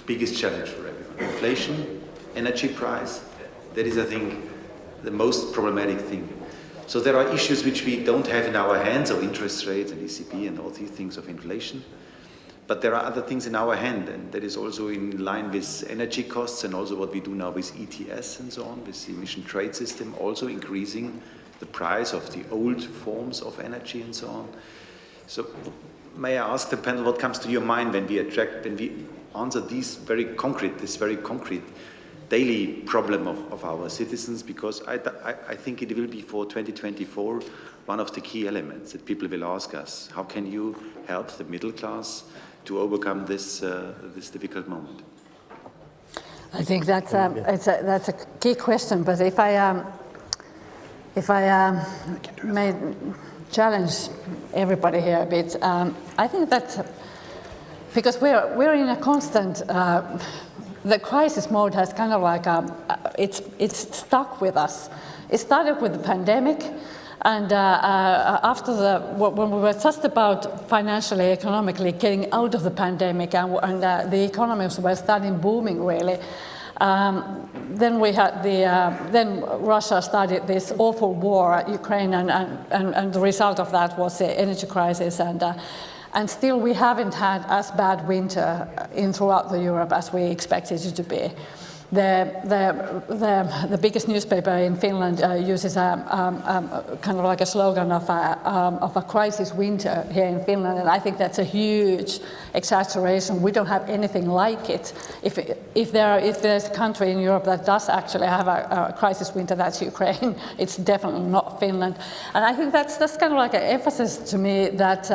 Biggest challenge for everyone. Inflation, energy price, that is, I think, the most problematic thing. So there are issues which we don't have in our hands, of interest rates and ECB and all these things of inflation. But there are other things in our hand, and that is also in line with energy costs and also what we do now with ETS and so on, with the emission trade system, also increasing the price of the old forms of energy and so on. So may I ask the panel what comes to your mind when we answer this very concrete daily problem of our citizens, because I think it will be for 2024 one of the key elements that people will ask us. How can you help the middle class to overcome this difficult moment? I think that's a key question. But if I may challenge everybody here a bit, I think that because we're in a constant. The crisis mode has kind of like it's stuck with us. It started with the pandemic, and after when we were just about financially, economically getting out of the pandemic, and the economies were starting booming really. Then we had then Russia started this awful war, Ukraine, and the result of that was the energy crisis, and still we haven't had as bad winter throughout Europe as we expected it to be. the biggest newspaper in Finland uses kind of like a slogan of a crisis winter here in Finland, and I think that's a huge exaggeration. We don't have anything like it. If there's a country in Europe that does actually have a crisis winter, that's Ukraine. It's definitely not Finland, and I think that's kind of like an emphasis to me that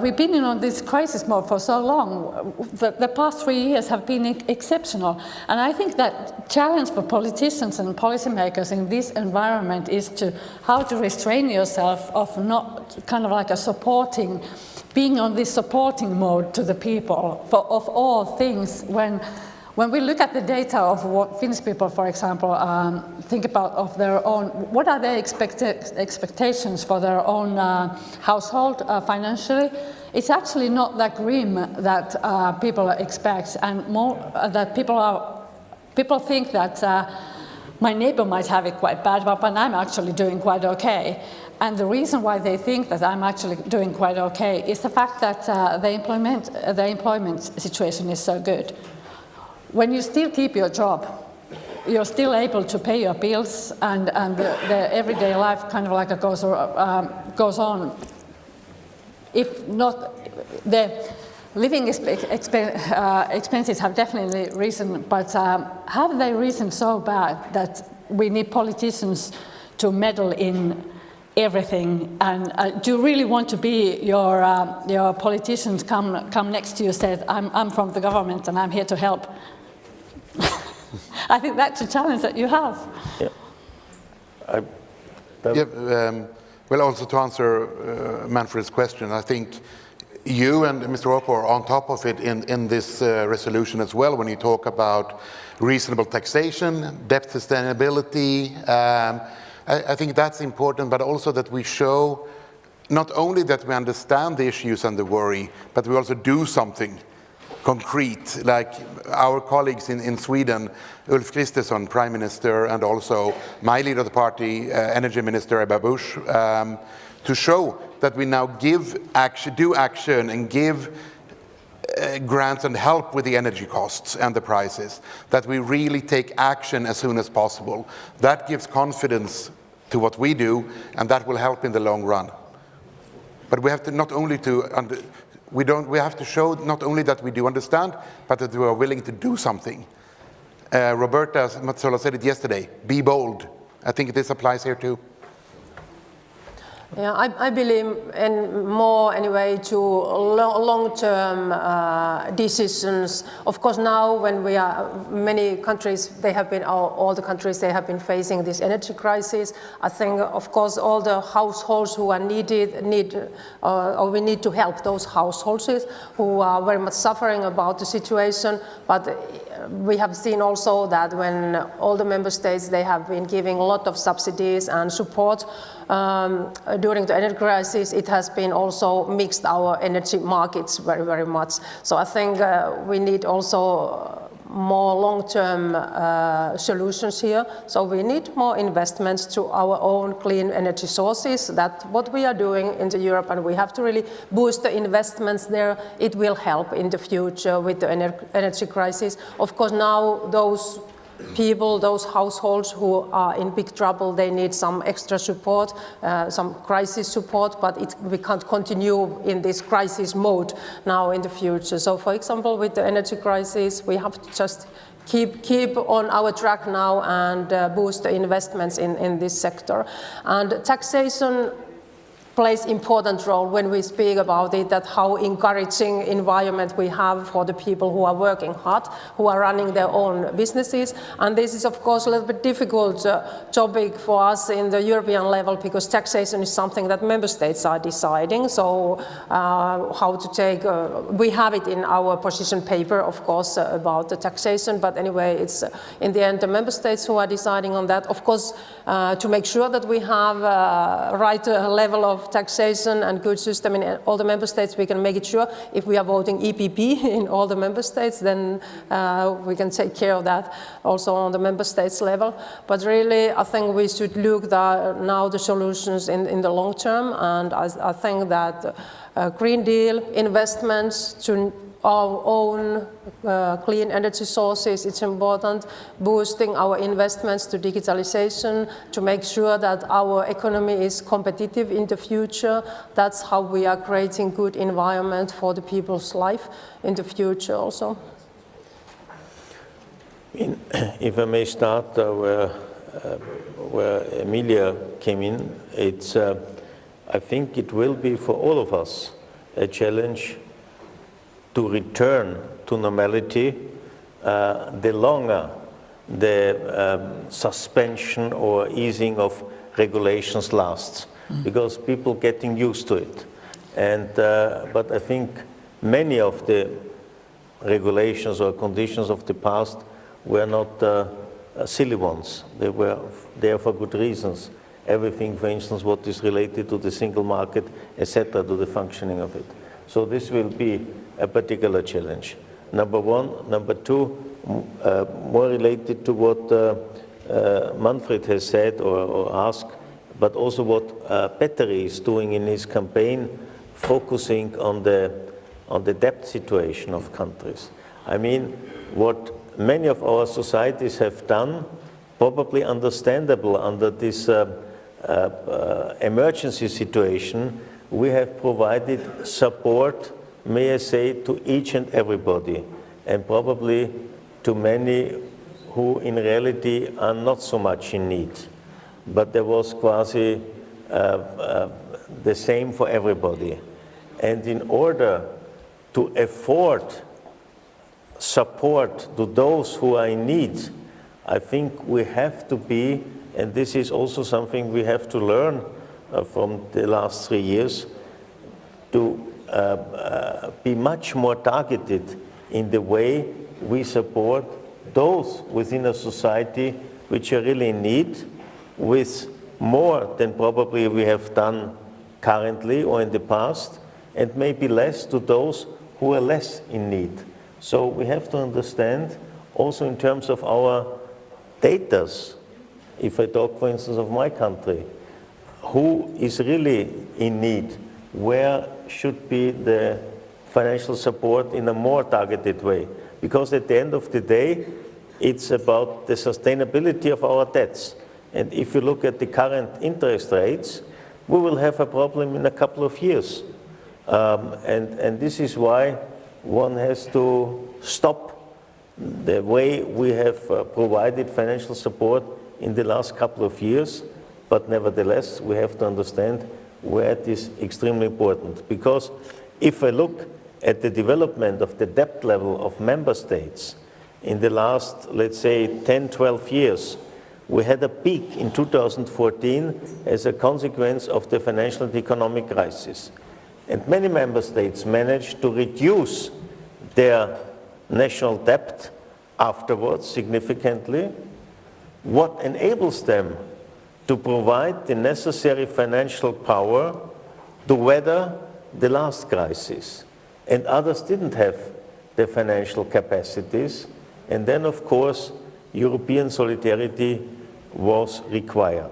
we've been in this crisis mode for so long. The past 3 years have been exceptional. And I think that challenge for politicians and policymakers in this environment is how to restrain yourself of not kind of like being on this supporting mode to the people of all things. When we look at the data of what Finnish people, for example, think about of their own, what are their expectations for their own household financially, it's actually not that grim that people expect, and more that people think that my neighbor might have it quite bad, but I'm actually doing quite okay. And the reason why they think that I'm actually doing quite okay is the fact that the employment situation is so good. When you still keep your job, you're still able to pay your bills, and the everyday life kind of like goes on. If not, the living expenses have definitely risen, but have they risen so bad that we need politicians to meddle in everything? And do you really want to be your politicians come next to you and say, I'm from the government and I'm here to help? I think that's a challenge that you have. Well, also to answer Manfred's question, I think you and Mr. Orpo are on top of it in this resolution as well, when you talk about reasonable taxation, debt sustainability. I think that's important, but also that we show not only that we understand the issues and the worry, but we also do something concrete, like our colleagues in Sweden, Ulf Kristersson, Prime Minister, and also my leader of the party, Energy Minister Ebba Busch, to show that we now do action and give grants and help with the energy costs and the prices, that we really take action as soon as possible. That gives confidence to what we do, and that will help in the long run. But we have to we have to show not only that we do understand, but that we are willing to do something. Roberta Metsola said it yesterday, be bold. I think this applies here too. Yeah, I believe in more anyway to long-term decisions. Of course, now when we are many countries, all the countries they have been facing this energy crisis. I think, of course, all the households who are we need to help those households who are very much suffering about the situation. But we have seen also that when all the member states, they have been giving a lot of subsidies and support during the energy crisis, it has been also mixed our energy markets very, very much. So I think we need also more long-term solutions here. So we need more investments to our own clean energy sources. That's what we are doing in Europe, and we have to really boost the investments there. It will help in the future with the energy crisis. Of course, now those people, those households who are in big trouble, they need some extra support, some crisis support, but we can't continue in this crisis mode now in the future. So for example, with the energy crisis, we have to just keep on our track now and boost the investments in this sector. And taxation plays important role when we speak about it, that how encouraging environment we have for the people who are working hard, who are running their own businesses. And this is, of course, a little bit difficult topic for us in the European level, because taxation is something that member states are deciding. So how to take, we have it in our position paper, of course, about the taxation, but anyway, it's in the end the member states who are deciding on that. Of course, to make sure that we have right level of taxation and good system in all the member states, we can make it sure. If we are voting EPP in all the member states, then we can take care of that also on the member states level. But really, I think we should look now the solutions in the long term, and I think that Green Deal investments to our own clean energy sources, it's important, boosting our investments to digitalization, to make sure that our economy is competitive in the future. That's how we are creating good environment for the people's life in the future also. If I may start where Emilia came in, it's, I think it will be for all of us a challenge to return to normality the longer the suspension or easing of regulations lasts, because people getting used to it. And, but I think many of the regulations or conditions of the past were not silly ones. They were there for good reasons. Everything, for instance, what is related to the single market, etc., to the functioning of it. So this will be a particular challenge. Number one. Number two, more related to what Manfred has said or asked, but also what Petteri is doing in his campaign, focusing on the debt situation of countries. I mean, what many of our societies have done, probably understandable under this emergency situation, we have provided support, may I say, to each and everybody, and probably to many who in reality are not so much in need. But there was quasi the same for everybody. And in order to afford support to those who are in need, I think we have to be, and this is also something we have to learn from the last 3 years, to be much more targeted in the way we support those within a society which are really in need, with more than probably we have done currently or in the past, and maybe less to those who are less in need. So we have to understand also in terms of our data, if I talk for instance of my country, who is really in need, where should be the financial support in a more targeted way. Because at the end of the day, it's about the sustainability of our debts. And if you look at the current interest rates, we will have a problem in a couple of years. And this is why one has to stop the way we have provided financial support in the last couple of years. But nevertheless, we have to understand where it is extremely important. Because if I look at the development of the debt level of member states in the last, let's say, 10, 12 years, we had a peak in 2014 as a consequence of the financial and economic crisis. And many member states managed to reduce their national debt afterwards significantly. What enables them to provide the necessary financial power to weather the last crisis? And others didn't have the financial capacities. And then, of course, European solidarity was required.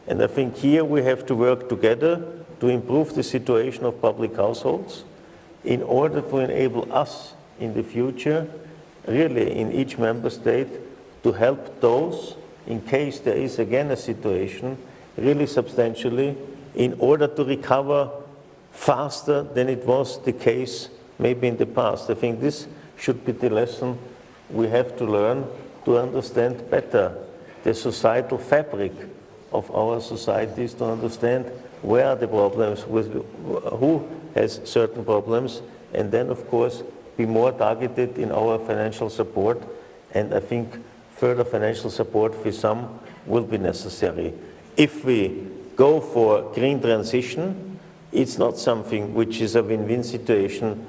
And I think here we have to work together to improve the situation of public households in order to enable us in the future, really in each member state, to help those in case there is again a situation really substantially, in order to recover faster than it was the case maybe in the past. I think this should be the lesson we have to learn to understand better the societal fabric of our societies, to understand where are the problems, with who has certain problems, and then of course be more targeted in our financial support. And I think further financial support for some will be necessary. If we go for green transition, it's not something which is a win-win situation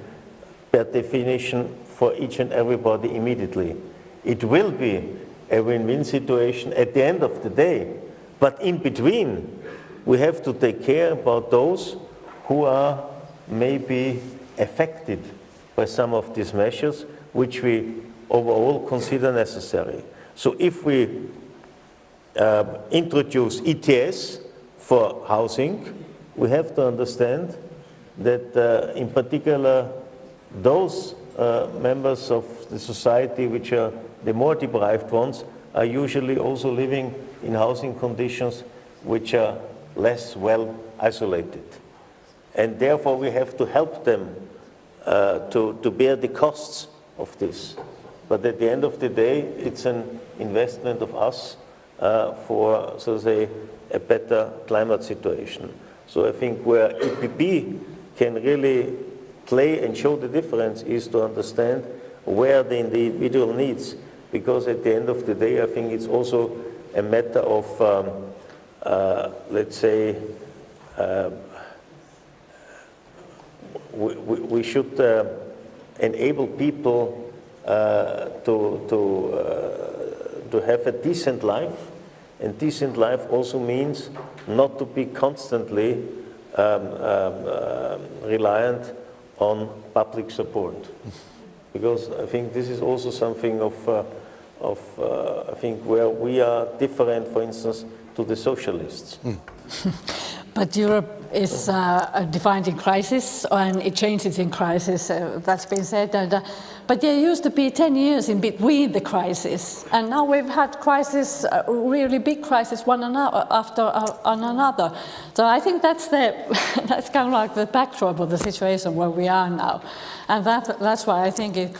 per definition for each and everybody immediately. It will be a win-win situation at the end of the day, but in between we have to take care about those who are maybe affected by some of these measures which we overall consider necessary. So if we introduce ETS for housing, we have to understand that in particular those members of the society, which are the more deprived ones, are usually also living in housing conditions which are less well isolated. And therefore we have to help them to bear the costs of this. But at the end of the day, it's an investment of us for, so to say, a better climate situation. So I think where EPP can really play and show the difference is to understand where the individual needs, because at the end of the day, I think it's also a matter of, let's say, we should enable people to have a decent life, and decent life also means not to be constantly reliant on public support, because I think this is also something of I think where we are different, for instance, to the socialists. But Europe is defined in crisis, and it changes in crisis. That's been said. But there used to be 10 years in between the crisis, and now we've had crisis, really big crisis, one after another. So I think that's that's kind of like the backdrop of the situation where we are now, and that's why I think it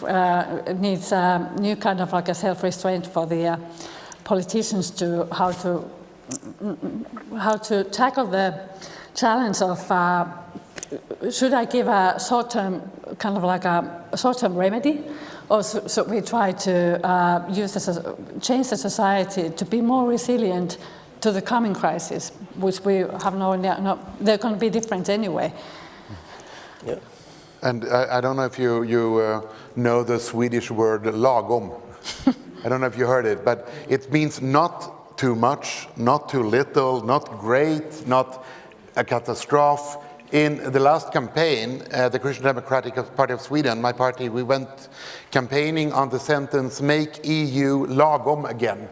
needs a new kind of like a self-restraint for the politicians to how to tackle the challenge of should I give a short-term kind of like a short-term remedy, or should we try to change the society to be more resilient to the coming crisis, which we have they're going to be different anyway. Yeah. And I don't know if you know the Swedish word lagom. I don't know if you heard it, but it means not too much, not too little, not great, not a catastrophe. In the last campaign, the Christian Democratic Party of Sweden, my party, we went campaigning on the sentence, make EU lagom again.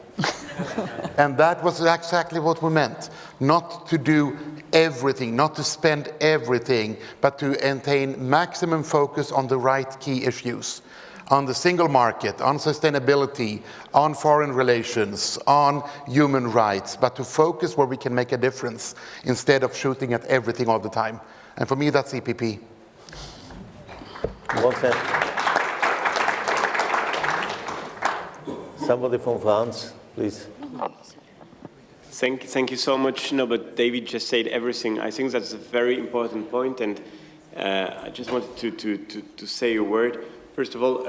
And that was exactly what we meant. Not to do everything, not to spend everything, but to maintain maximum focus on the right key issues. On the single market, on sustainability, on foreign relations, on human rights, but to focus where we can make a difference instead of shooting at everything all the time. And for me, that's EPP. Well said. Somebody from France, please. Thank you so much. No, but David just said everything. I think that's a very important point, and I just wanted to say a word. First of all,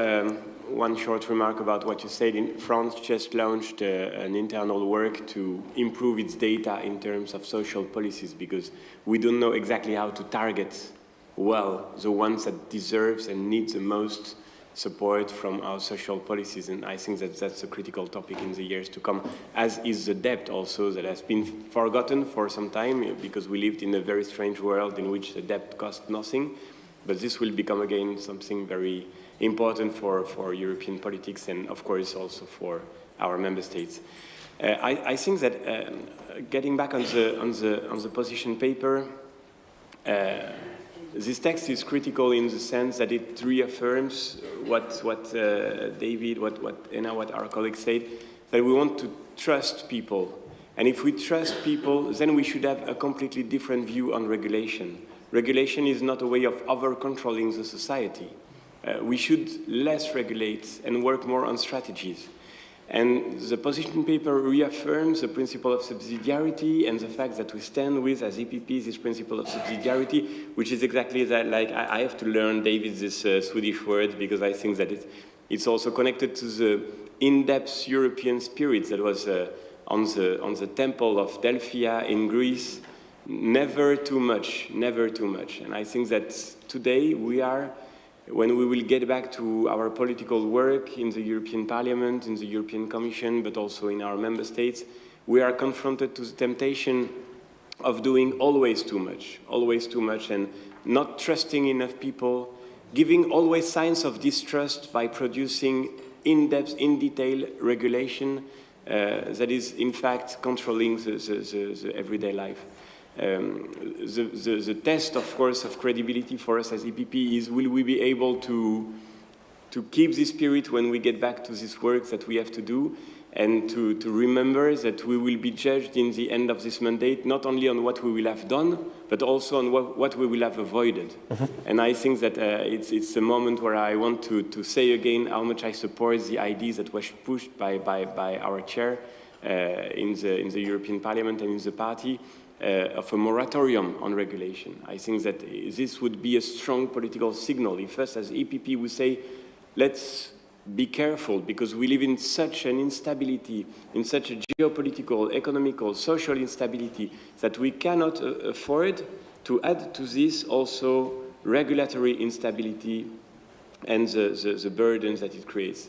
one short remark about what you said. France just launched an internal work to improve its data in terms of social policies, because we don't know exactly how to target well the ones that deserve and need the most support from our social policies. And I think that that's a critical topic in the years to come, as is the debt also, that has been forgotten for some time, because we lived in a very strange world in which the debt cost nothing. But this will become again something very important for European politics, and of course also for our member states. I think that getting back on the position paper, this text is critical in the sense that it reaffirms what David, what our colleagues said, that we want to trust people, and if we trust people, then we should have a completely different view on regulation. Regulation is not a way of over-controlling the society. We should less regulate and work more on strategies. And the position paper reaffirms the principle of subsidiarity and the fact that we stand with, as EPP, this principle of subsidiarity, which is exactly that, like, I have to learn, David, this Swedish word, because I think that it's also connected to the in-depth European spirit that was on the temple of Delphi in Greece. Never too much, never too much. And I think that today we are, when we will get back to our political work in the European Parliament, in the European Commission, but also in our member states, we are confronted to the temptation of doing always too much, and not trusting enough people, giving always signs of distrust by producing in-depth, in-detail regulation that is in fact controlling the everyday life. The test, of course, of credibility for us as EPP is, will we be able to to keep this spirit when we get back to this work that we have to do, and to remember that we will be judged in the end of this mandate, not only on what we will have done, but also on what we will have avoided. And I think that it's a moment where I want to say again how much I support the ideas that was pushed by our chair in the European Parliament and in the party, of a moratorium on regulation. I think that this would be a strong political signal. If us as EPP would say, let's be careful, because we live in such an instability, in such a geopolitical, economical, social instability, that we cannot afford to add to this also regulatory instability and the burdens that it creates.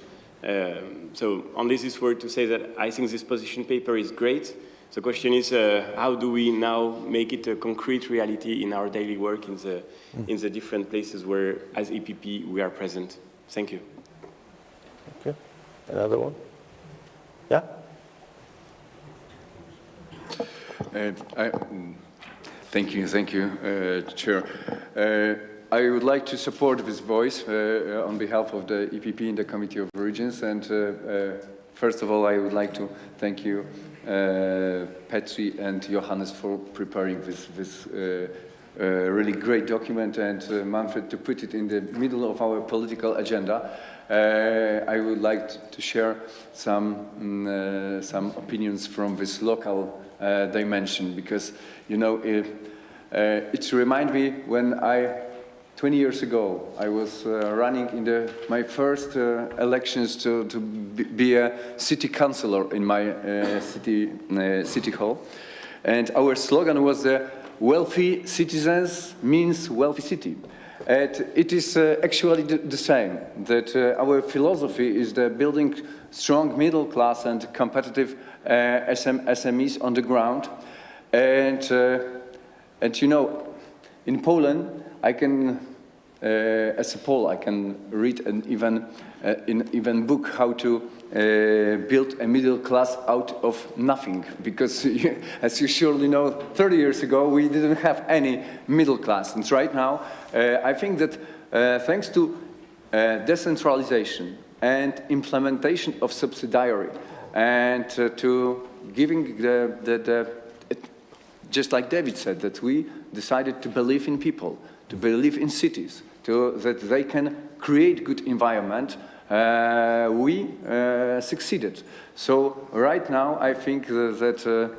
So only this word to say that I think this position paper is great. The question is, how do we now make it a concrete reality in our daily work in the different places where, as EPP, we are present? Thank you. Okay. Another one? Yeah? Thank you, Chair. I would like to support this voice on behalf of the EPP in the Committee of Regions. And first of all, I would like to thank you, Petri and Johannes, for preparing this really great document, and Manfred to put it in the middle of our political agenda. I would like to share some opinions from this local dimension, because, you know, it reminds me when 20 years ago, I was running in my first elections to be a city councillor in my city hall. And our slogan was wealthy citizens means wealthy city. And it is actually the same, that our philosophy is the building strong middle class and competitive SMEs on the ground. And you know, in Poland, I can, as a Pole, I can read an even book how to build a middle class out of nothing. Because, as you surely know, 30 years ago, we didn't have any middle class. And right now, I think that thanks to decentralization and implementation of subsidiary, and to giving just like David said, that we decided to believe in people, to believe in cities, that they can create good environment, we succeeded. So right now, I think that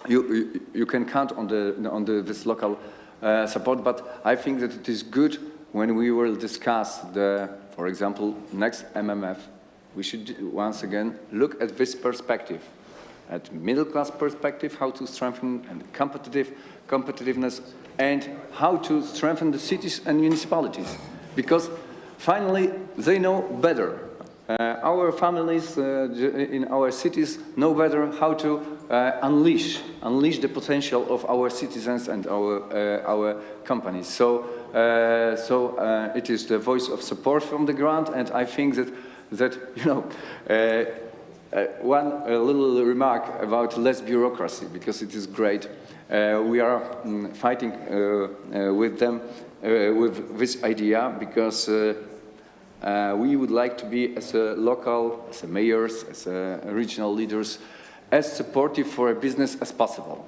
you can count on this local support, but I think that it is good when we will discuss for example, next MMF, we should once again look at this perspective, at middle-class perspective, how to strengthen and competitiveness, and how to strengthen the cities and municipalities, because finally they know better. Our families in our cities know better how to unleash the potential of our citizens and our companies. So it is the voice of support from the ground, and I think that you know. One little remark about less bureaucracy, because it is great. We are fighting with them with this idea, because we would like to be, as a local, as a mayors, as regional leaders, as supportive for a business as possible,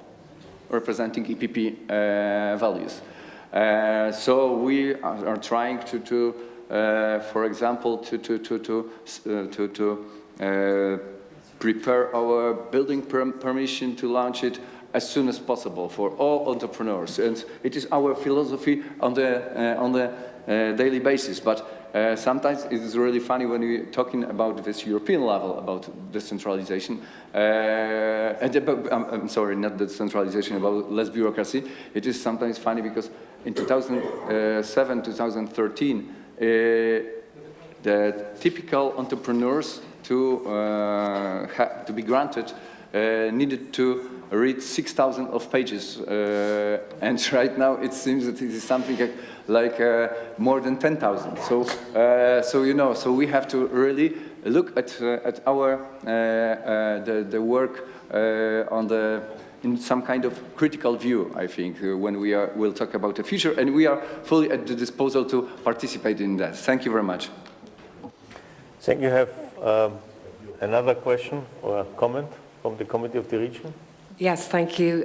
representing EPP values. So we are trying to for example, to prepare our building permission to launch it as soon as possible for all entrepreneurs, and it is our philosophy on the daily basis. But sometimes it is really funny when we're talking about this European level, about decentralization, I'm sorry, not decentralization, about less bureaucracy. It is sometimes funny because in 2007, 2013, the typical entrepreneurs to be granted needed to read 6,000 of pages, and right now it seems that it is something like more than 10,000. So you know, so we have to really look at our the work in some kind of critical view, I think, when we'll talk about the future, and we are fully at the disposal to participate in that. Thank you very much. Thank you. Have another question or comment from the Committee of the Region? Yes, thank you.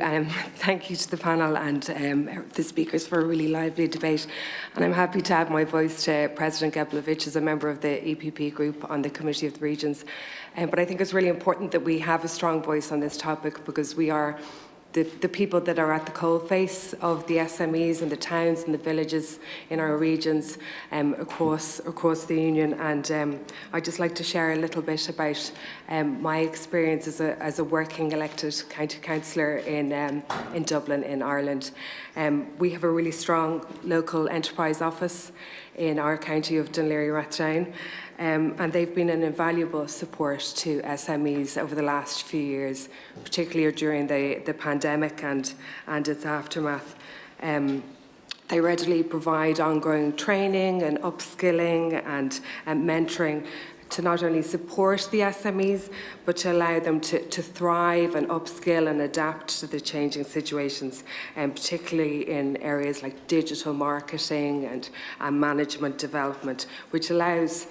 Thank you to the panel and the speakers for a really lively debate. And I'm happy to add my voice to President Geblovich as a member of the EPP group on the Committee of the Regions. But I think it's really important that we have a strong voice on this topic, because we are the people that are at the coalface of the SMEs and the towns and the villages in our regions across the Union. And I'd just like to share a little bit about my experience as a working elected county councillor in Dublin, in Ireland. We have a really strong local enterprise office in our county of Dún Laoghaire-Rathdown. And they've been an invaluable support to SMEs over the last few years, particularly during the pandemic and its aftermath. They readily provide ongoing training and upskilling and mentoring to not only support the SMEs, but to allow them to thrive and upskill and adapt to the changing situations, and particularly in areas like digital marketing and management development, which allows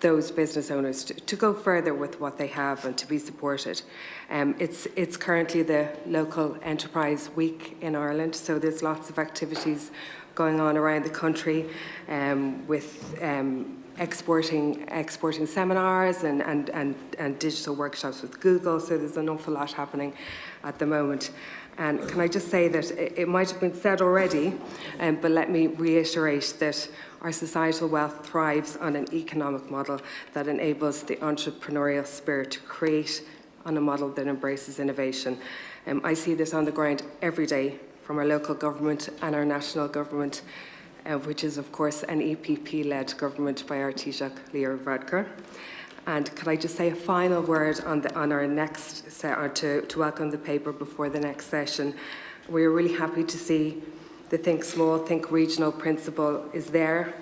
those business owners to go further with what they have and to be supported. It's currently the local enterprise week in Ireland, so there's lots of activities going on around the country with exporting seminars and digital workshops with Google, so there's an awful lot happening at the moment. And can I just say that it might have been said already, but let me reiterate that our societal wealth thrives on an economic model that enables the entrepreneurial spirit to create on a model that embraces innovation. I see this on the ground every day from our local government and our national government, which is, of course, an EPP-led government by our Taoiseach, Leo Varadkar. And could I just say a final word on our next to welcome the paper before the next session. We're really happy to see the Think Small, Think Regional principle is there,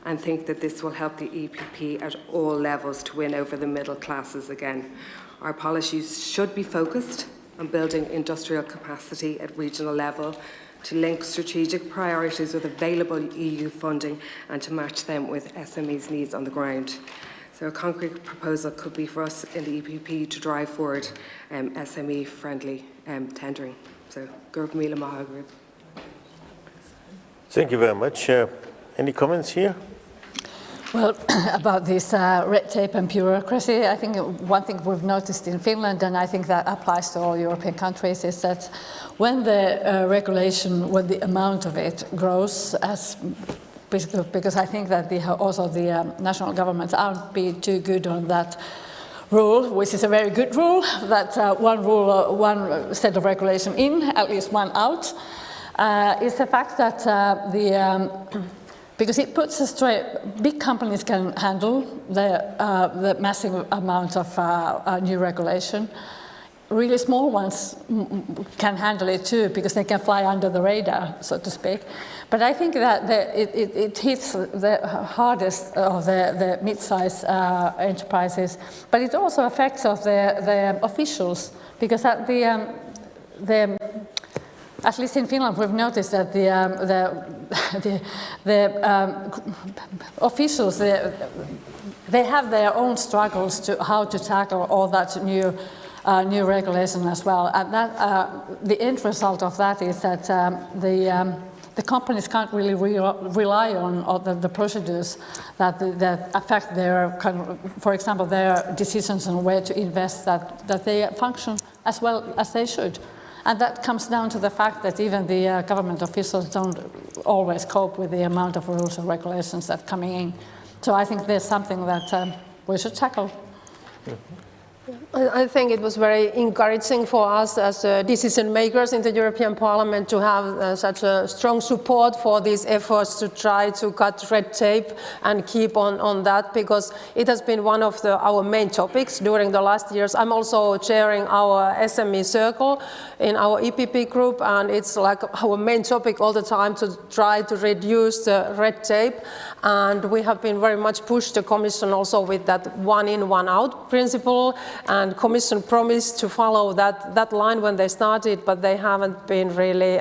and think that this will help the EPP at all levels to win over the middle classes again. Our policies should be focused on building industrial capacity at regional level, to link strategic priorities with available EU funding and to match them with SMEs' needs on the ground. So a concrete proposal could be for us in the EPP to drive forward SME-friendly tendering. So, Gurb Mila Mahagrib. Thank you very much. Any comments here? Well, about this red tape and bureaucracy, I think one thing we've noticed in Finland, and I think that applies to all European countries, is that when the regulation, when the amount of it grows, because I think that also the national governments aren't being too good on that rule, which is a very good rule, that one set of regulation in, at least one out, is the fact that because it puts us straight, big companies can handle the massive amount of new regulation. Really small ones can handle it too, because they can fly under the radar, so to speak. But I think that it hits the hardest of the mid-sized enterprises, but it also affects the officials, because at at least in Finland, we've noticed that the officials, they have their own struggles to how to tackle all that new regulation as well. And that the end result of that is that the companies can't really rely on the procedures that affect their, for example, their decisions on where to invest, that they function as well as they should. And that comes down to the fact that even the government officials don't always cope with the amount of rules and regulations that are coming in. So I think there's something that we should tackle. I think it was very encouraging for us as decision makers in the European Parliament to have such a strong support for these efforts to try to cut red tape and keep on that, because it has been one of our main topics during the last years. I'm also chairing our SME circle in our EPP group, and it's like our main topic all the time to try to reduce the red tape. And we have been very much pushed the Commission also with that one in, one out principle. and Commission promised to follow that line when they started, but they haven't been really,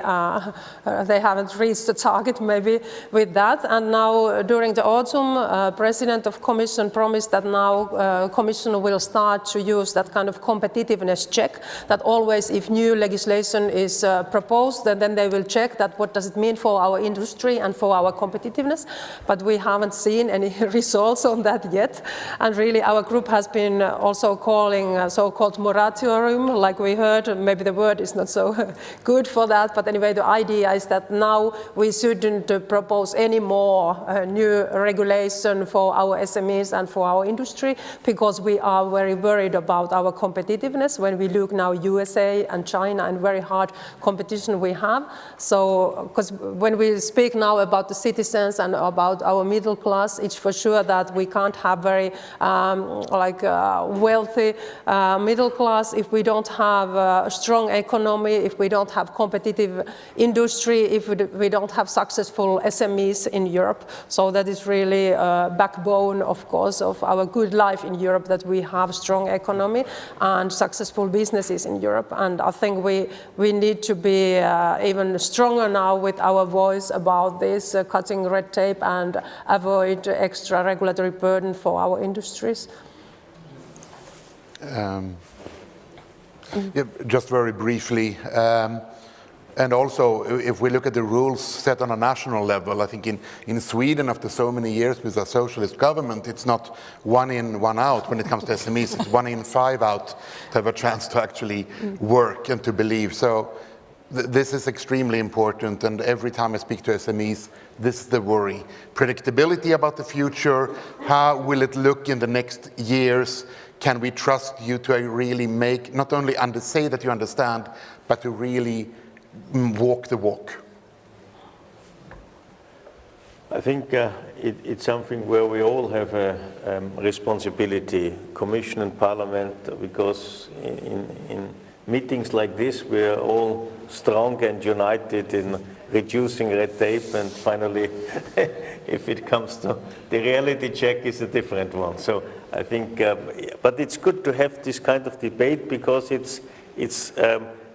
they haven't reached the target maybe with that. And now during the autumn, President of Commission promised that now Commission will start to use that kind of competitiveness check, that always if new legislation is proposed, then they will check that what does it mean for our industry and for our competitiveness. But we haven't seen any results on that yet. And really our group has been also calling a so-called moratorium, like we heard. Maybe the word is not so good for that, but anyway, the idea is that now we shouldn't propose any more new regulation for our SMEs and for our industry, because we are very worried about our competitiveness when we look now USA and China and very hard competition we have. So, because when we speak now about the citizens and about our middle class, it's for sure that we can't have very wealthy middle class if we don't have a strong economy, if we don't have competitive industry, if we don't have successful SMEs in Europe. So that is really a backbone, of course, of our good life in Europe, that we have strong economy and successful businesses in Europe. And I think we need to be even stronger now with our voice about this, cutting red tape and avoid extra regulatory burden for our industries. Yeah, just very briefly, and also if we look at the rules set on a national level, I think in Sweden, after so many years with a socialist government, it's not 1 in, 1 out when it comes to SMEs, it's 1 in, 5 out to have a chance to actually work and to believe. So this is extremely important, and every time I speak to SMEs, this is the worry. Predictability about the future, how will it look in the next years? Can we trust you to really make, not only say that you understand, but to really walk the walk? I think it's something where we all have a responsibility, Commission and Parliament, because in meetings like this, we are all strong and united in reducing red tape, and finally, if it comes to the reality check, is a different one. So I think, but it's good to have this kind of debate, because it's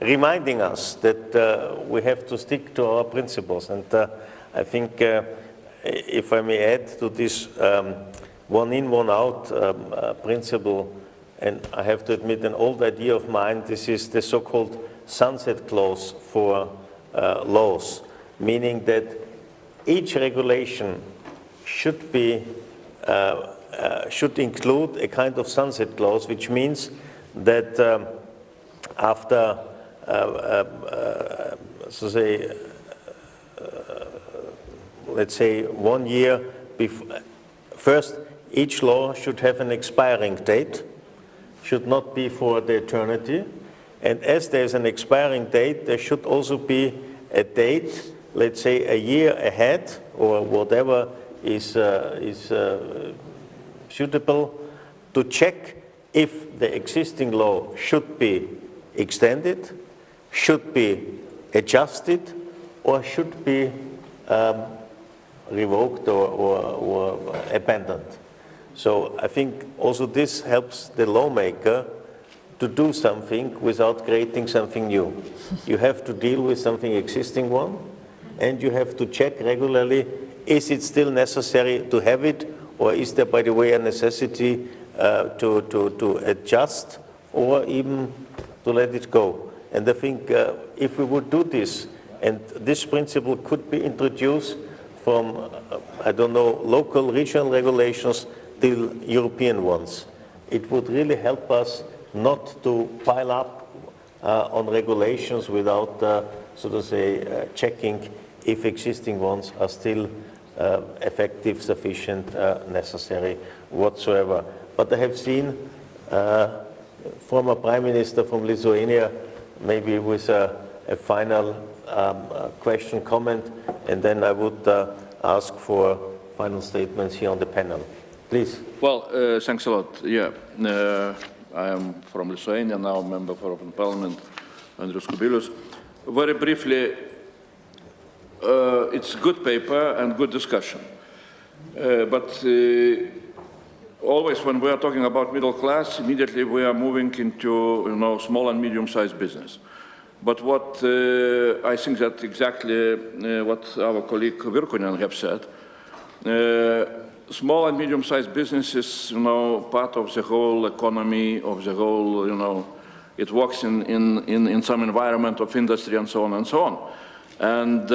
reminding us that we have to stick to our principles. And I think, if I may add to this 1 in, 1 out principle, and I have to admit an old idea of mine, this is the so-called sunset clause for laws, meaning that each regulation should be should include a kind of sunset clause, which means that after let's say 1 year before, first each law should have an expiring date, should not be for the eternity, and as there's an expiring date, there should also be a date, let's say a year ahead or whatever is suitable, to check if the existing law should be extended, should be adjusted, or should be revoked or abandoned. So I think also this helps the lawmaker to do something without creating something new. You have to deal with something existing one, and you have to check regularly, is it still necessary to have it, or is there, by the way, a necessity to adjust or even to let it go. And I think if we would do this, and this principle could be introduced from, I don't know, local, regional regulations till European ones, it would really help us not to pile up on regulations without, so to say, checking if existing ones are still effective, sufficient, necessary, whatsoever. But I have seen former Prime Minister from Lithuania, maybe with a final question, comment, and then I would ask for final statements here on the panel. Please. Well, thanks a lot. Yeah, I am from Lithuania, now member of European Parliament, Andrius Kubilius. Very briefly, it's good paper and good discussion, but always when we are talking about middle class, immediately we are moving into small and medium-sized business. But what I think that exactly what our colleague Virkunen have said, small and medium-sized business is part of the whole economy, of the whole, it works in some environment of industry and so on and so on. And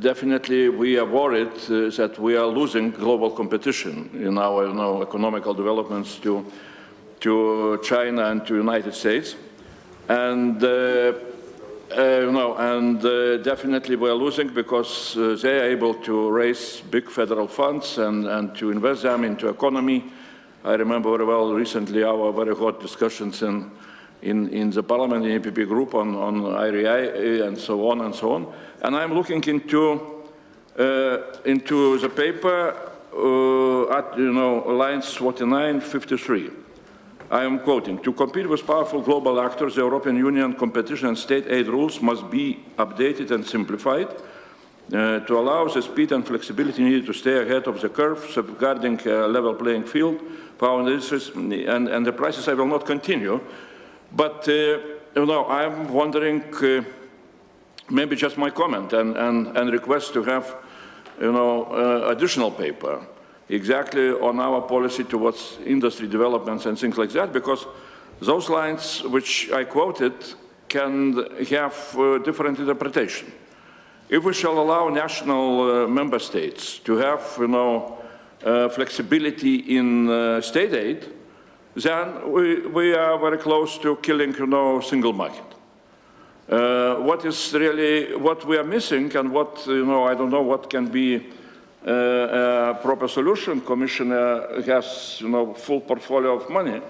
definitely we are worried that we are losing global competition in our economical developments to China and to United States. And definitely we are losing because they are able to raise big federal funds and to invest them into economy. I remember very well recently our very hot discussions in the parliament, in EPP group on IRI and so on and so on. And I'm looking into the paper at lines 49, 53. I am quoting, "To compete with powerful global actors, the European Union competition and state aid rules must be updated and simplified to allow the speed and flexibility needed to stay ahead of the curve, safeguarding a level playing field for our industries and the prices." I will not continue, but I'm wondering, maybe just my comment and request to have additional paper exactly on our policy towards industry developments and things like that, because those lines which I quoted can have different interpretation. If we shall allow national member states to have flexibility in state aid, then we are very close to killing single market. What is really what we are missing, and what I don't know what can be a proper solution. Commissioner has full portfolio of money,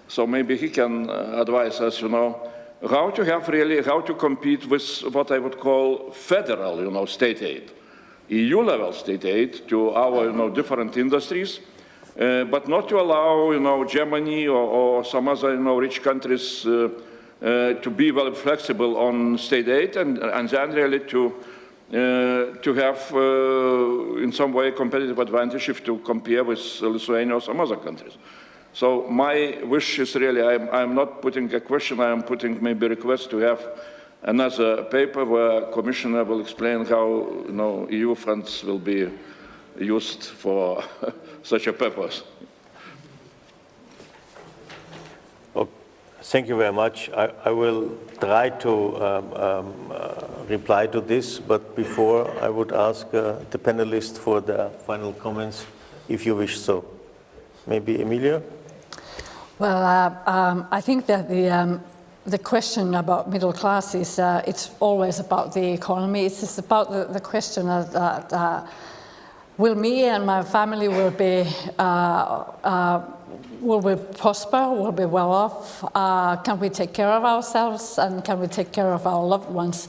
so maybe he can advise us how to compete with what I would call federal state aid, EU level state aid to our different industries, but not to allow Germany or some other rich countries to be very flexible on state aid and then really to have in some way competitive advantage if to compare with Lithuania or some other countries. So my wish is really, I'm not putting a question, I am putting maybe a request to have another paper where Commissioner will explain how EU funds will be used for such a purpose. Thank you very much. I will try to reply to this, but before I would ask the panelists for their final comments, if you wish so. Maybe Emilia? Well, I think that the question about middle class is it's always about the economy. It's just about the question that will me and my family will we prosper, will be well off, can we take care of ourselves, and can we take care of our loved ones?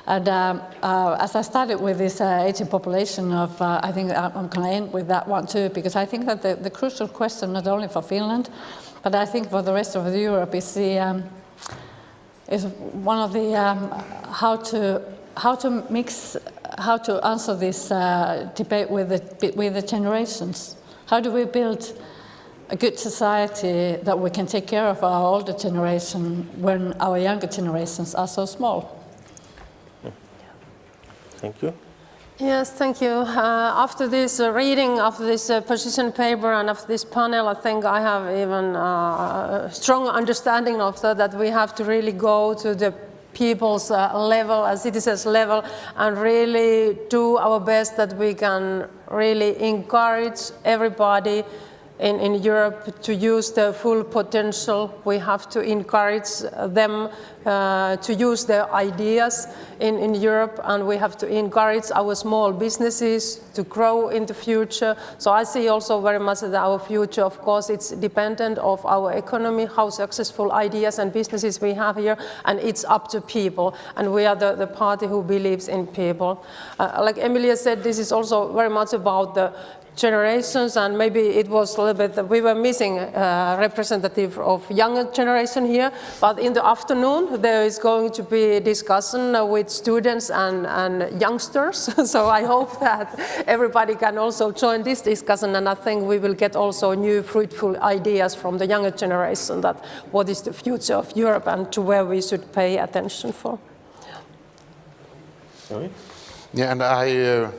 And as I started with this aging population of, I think I'm going to end with that one too, because I think that the crucial question, not only for Finland, but I think for the rest of Europe, is one of the how to answer this debate with the generations. How do we build a good society that we can take care of our older generation when our younger generations are so small? Thank you. Yes, thank you. After this reading, after this position paper and after this panel, I think I have even a strong understanding of that we have to really go to the people's level and citizens' level and really do our best that we can really encourage everybody in Europe to use their full potential. We have to encourage them to use their ideas in Europe, and we have to encourage our small businesses to grow in the future. So I see also very much that our future, of course, it's dependent of our economy, how successful ideas and businesses we have here, and it's up to people. And we are the party who believes in people. Like Emilia said, this is also very much about the generations, and maybe it was a little bit that we were missing a representative of younger generation here, but in the afternoon there is going to be a discussion with students and youngsters, so I hope that everybody can also join this discussion, and I think we will get also new fruitful ideas from the younger generation that what is the future of Europe and to where we should pay attention for. Sorry? Yeah, and I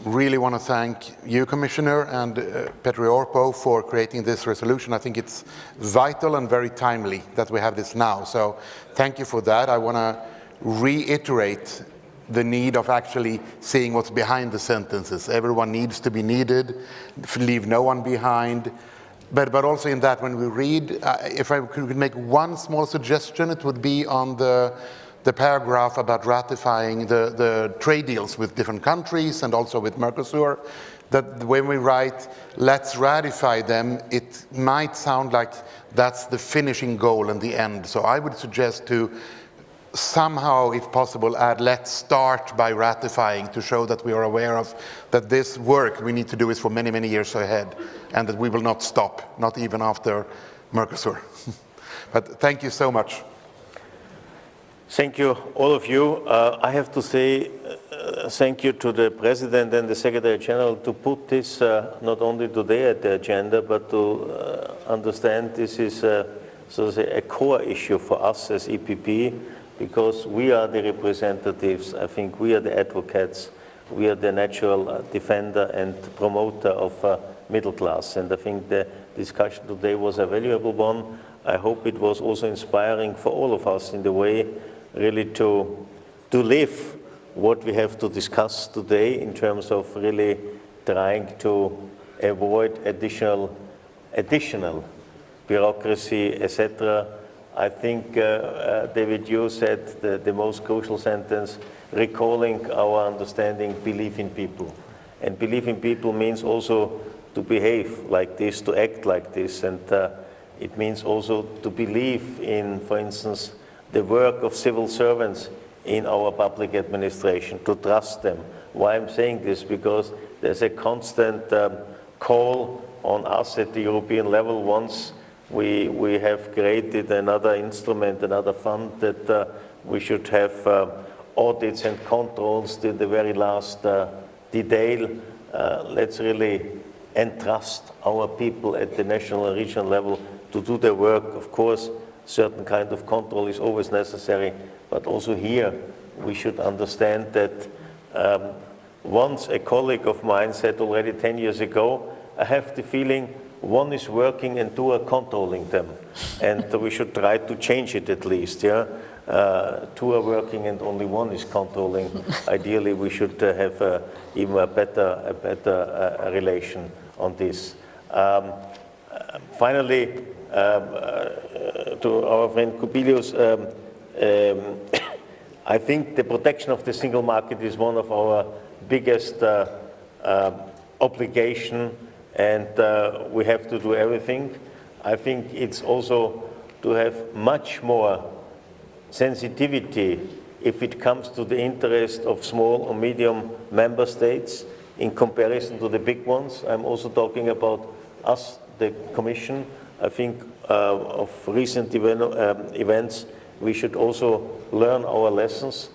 really want to thank you, Commissioner, and Petri Orpo for creating this resolution. I think it's vital and very timely that we have this now. So thank you for that. I want to reiterate the need of actually seeing what's behind the sentences. Everyone needs to be needed, leave no one behind. But also in that, when we read, if I could make one small suggestion, it would be on the paragraph about ratifying the trade deals with different countries and also with Mercosur, that when we write, let's ratify them, it might sound like that's the finishing goal and the end. So I would suggest to somehow, if possible, add let's start by ratifying to show that we are aware of that this work we need to do is for many, many years ahead and that we will not stop, not even after Mercosur. But thank you so much. Thank you, all of you. I have to say thank you to the President and the Secretary General to put this not only today at the agenda, but to understand this is so to say, a core issue for us as EPP, because we are the representatives. I think we are the advocates. We are the natural defender and promoter of middle class. And I think the discussion today was a valuable one. I hope it was also inspiring for all of us in the way really to live what we have to discuss today in terms of really trying to avoid additional bureaucracy, etc. I think, David, you said the most crucial sentence, recalling our understanding, believe in people. And believe in people means also to behave like this, to act like this, and it means also to believe in, for instance, the work of civil servants in our public administration, to trust them. Why I'm saying this? Because there's a constant call on us at the European level. Once we have created another instrument, another fund, that we should have audits and controls to the very last detail. Let's really entrust our people at the national and regional level to do their work. Of course, certain kind of control is always necessary, but also here we should understand that once a colleague of mine said already 10 years ago, I have the feeling one is working and two are controlling them. And we should try to change it at least, yeah? Two are working and only one is controlling. Ideally, we should have even a better relation on this. Finally, to our friend Kubilius, I think the protection of the single market is one of our biggest obligation, and we have to do everything. I think it's also to have much more sensitivity if it comes to the interest of small or medium member states in comparison to the big ones. I'm also talking about us, the Commission. I think of recent events, we should also learn our lessons.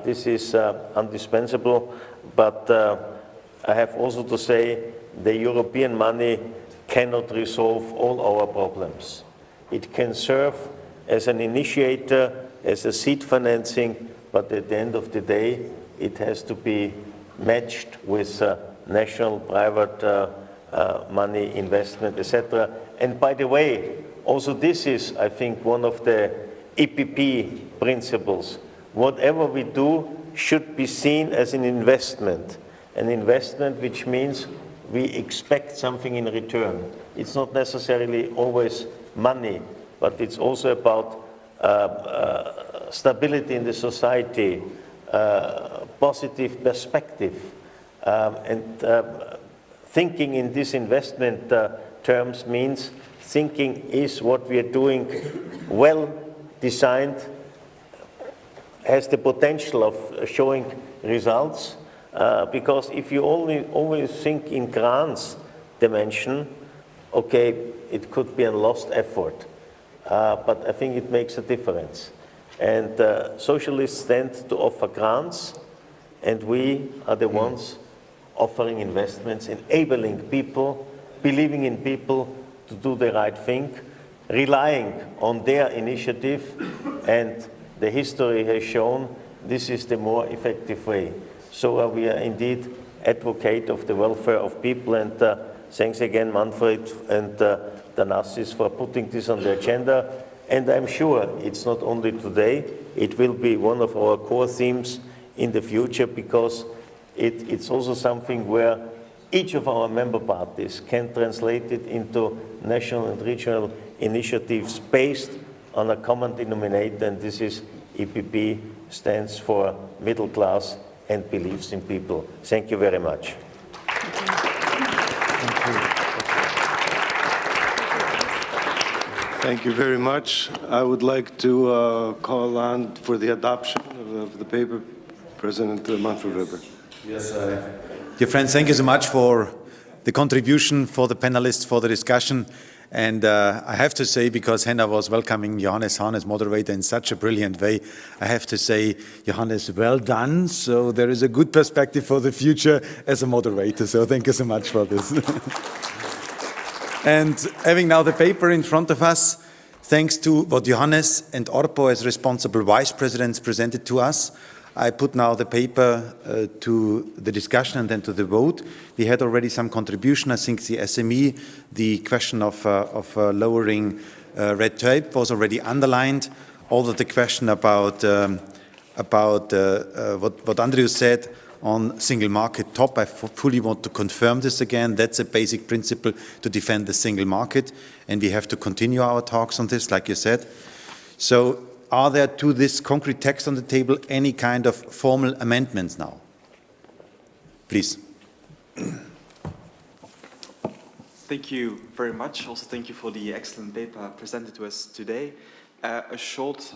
This is indispensable, but I have also to say the European money cannot resolve all our problems. It can serve as an initiator, as a seed financing, but at the end of the day, it has to be matched with national, private money, investment, etc. And by the way, also this is, I think, one of the EPP principles. Whatever we do should be seen as an investment which means we expect something in return. It's not necessarily always money, but it's also about stability in the society, positive perspective, and thinking in this investment terms means thinking is what we are doing well designed, has the potential of showing results, Because if you always think in grants dimension, okay, it could be a lost effort. But I think it makes a difference. And socialists tend to offer grants, and we are the ones offering investments, enabling people, believing in people to do the right thing, relying on their initiative, and the history has shown this is the more effective way. So we are indeed advocate of the welfare of people, and thanks again, Manfred and Thanassis, for putting this on the agenda. And I'm sure it's not only today, it will be one of our core themes in the future, because it's also something where each of our member parties can translate it into national and regional initiatives based on a common denominator, and this is EPP stands for middle class and believes in people. Thank you very much. Thank you very much. I would like to call on for the adoption of the paper, President Manfred Weber. Yes, dear friends, thank you so much for the contribution, for the panelists, for the discussion. And I have to say, because Henna was welcoming Johannes Hahn as moderator in such a brilliant way, I have to say, Johannes, well done. So there is a good perspective for the future as a moderator. So thank you so much for this. And having now the paper in front of us, thanks to what Johannes and Orpo as responsible vice presidents presented to us, I put now the paper to the discussion and then to the vote. We had already some contribution. I think the SME, the question of lowering red tape was already underlined. Also the question about what Andreas said on single market top. I fully want to confirm this again. That's a basic principle to defend the single market. And we have to continue our talks on this, like you said. So are there to this concrete text on the table any kind of formal amendments now? Please. Thank you very much. Also, thank you for the excellent paper presented to us today. A short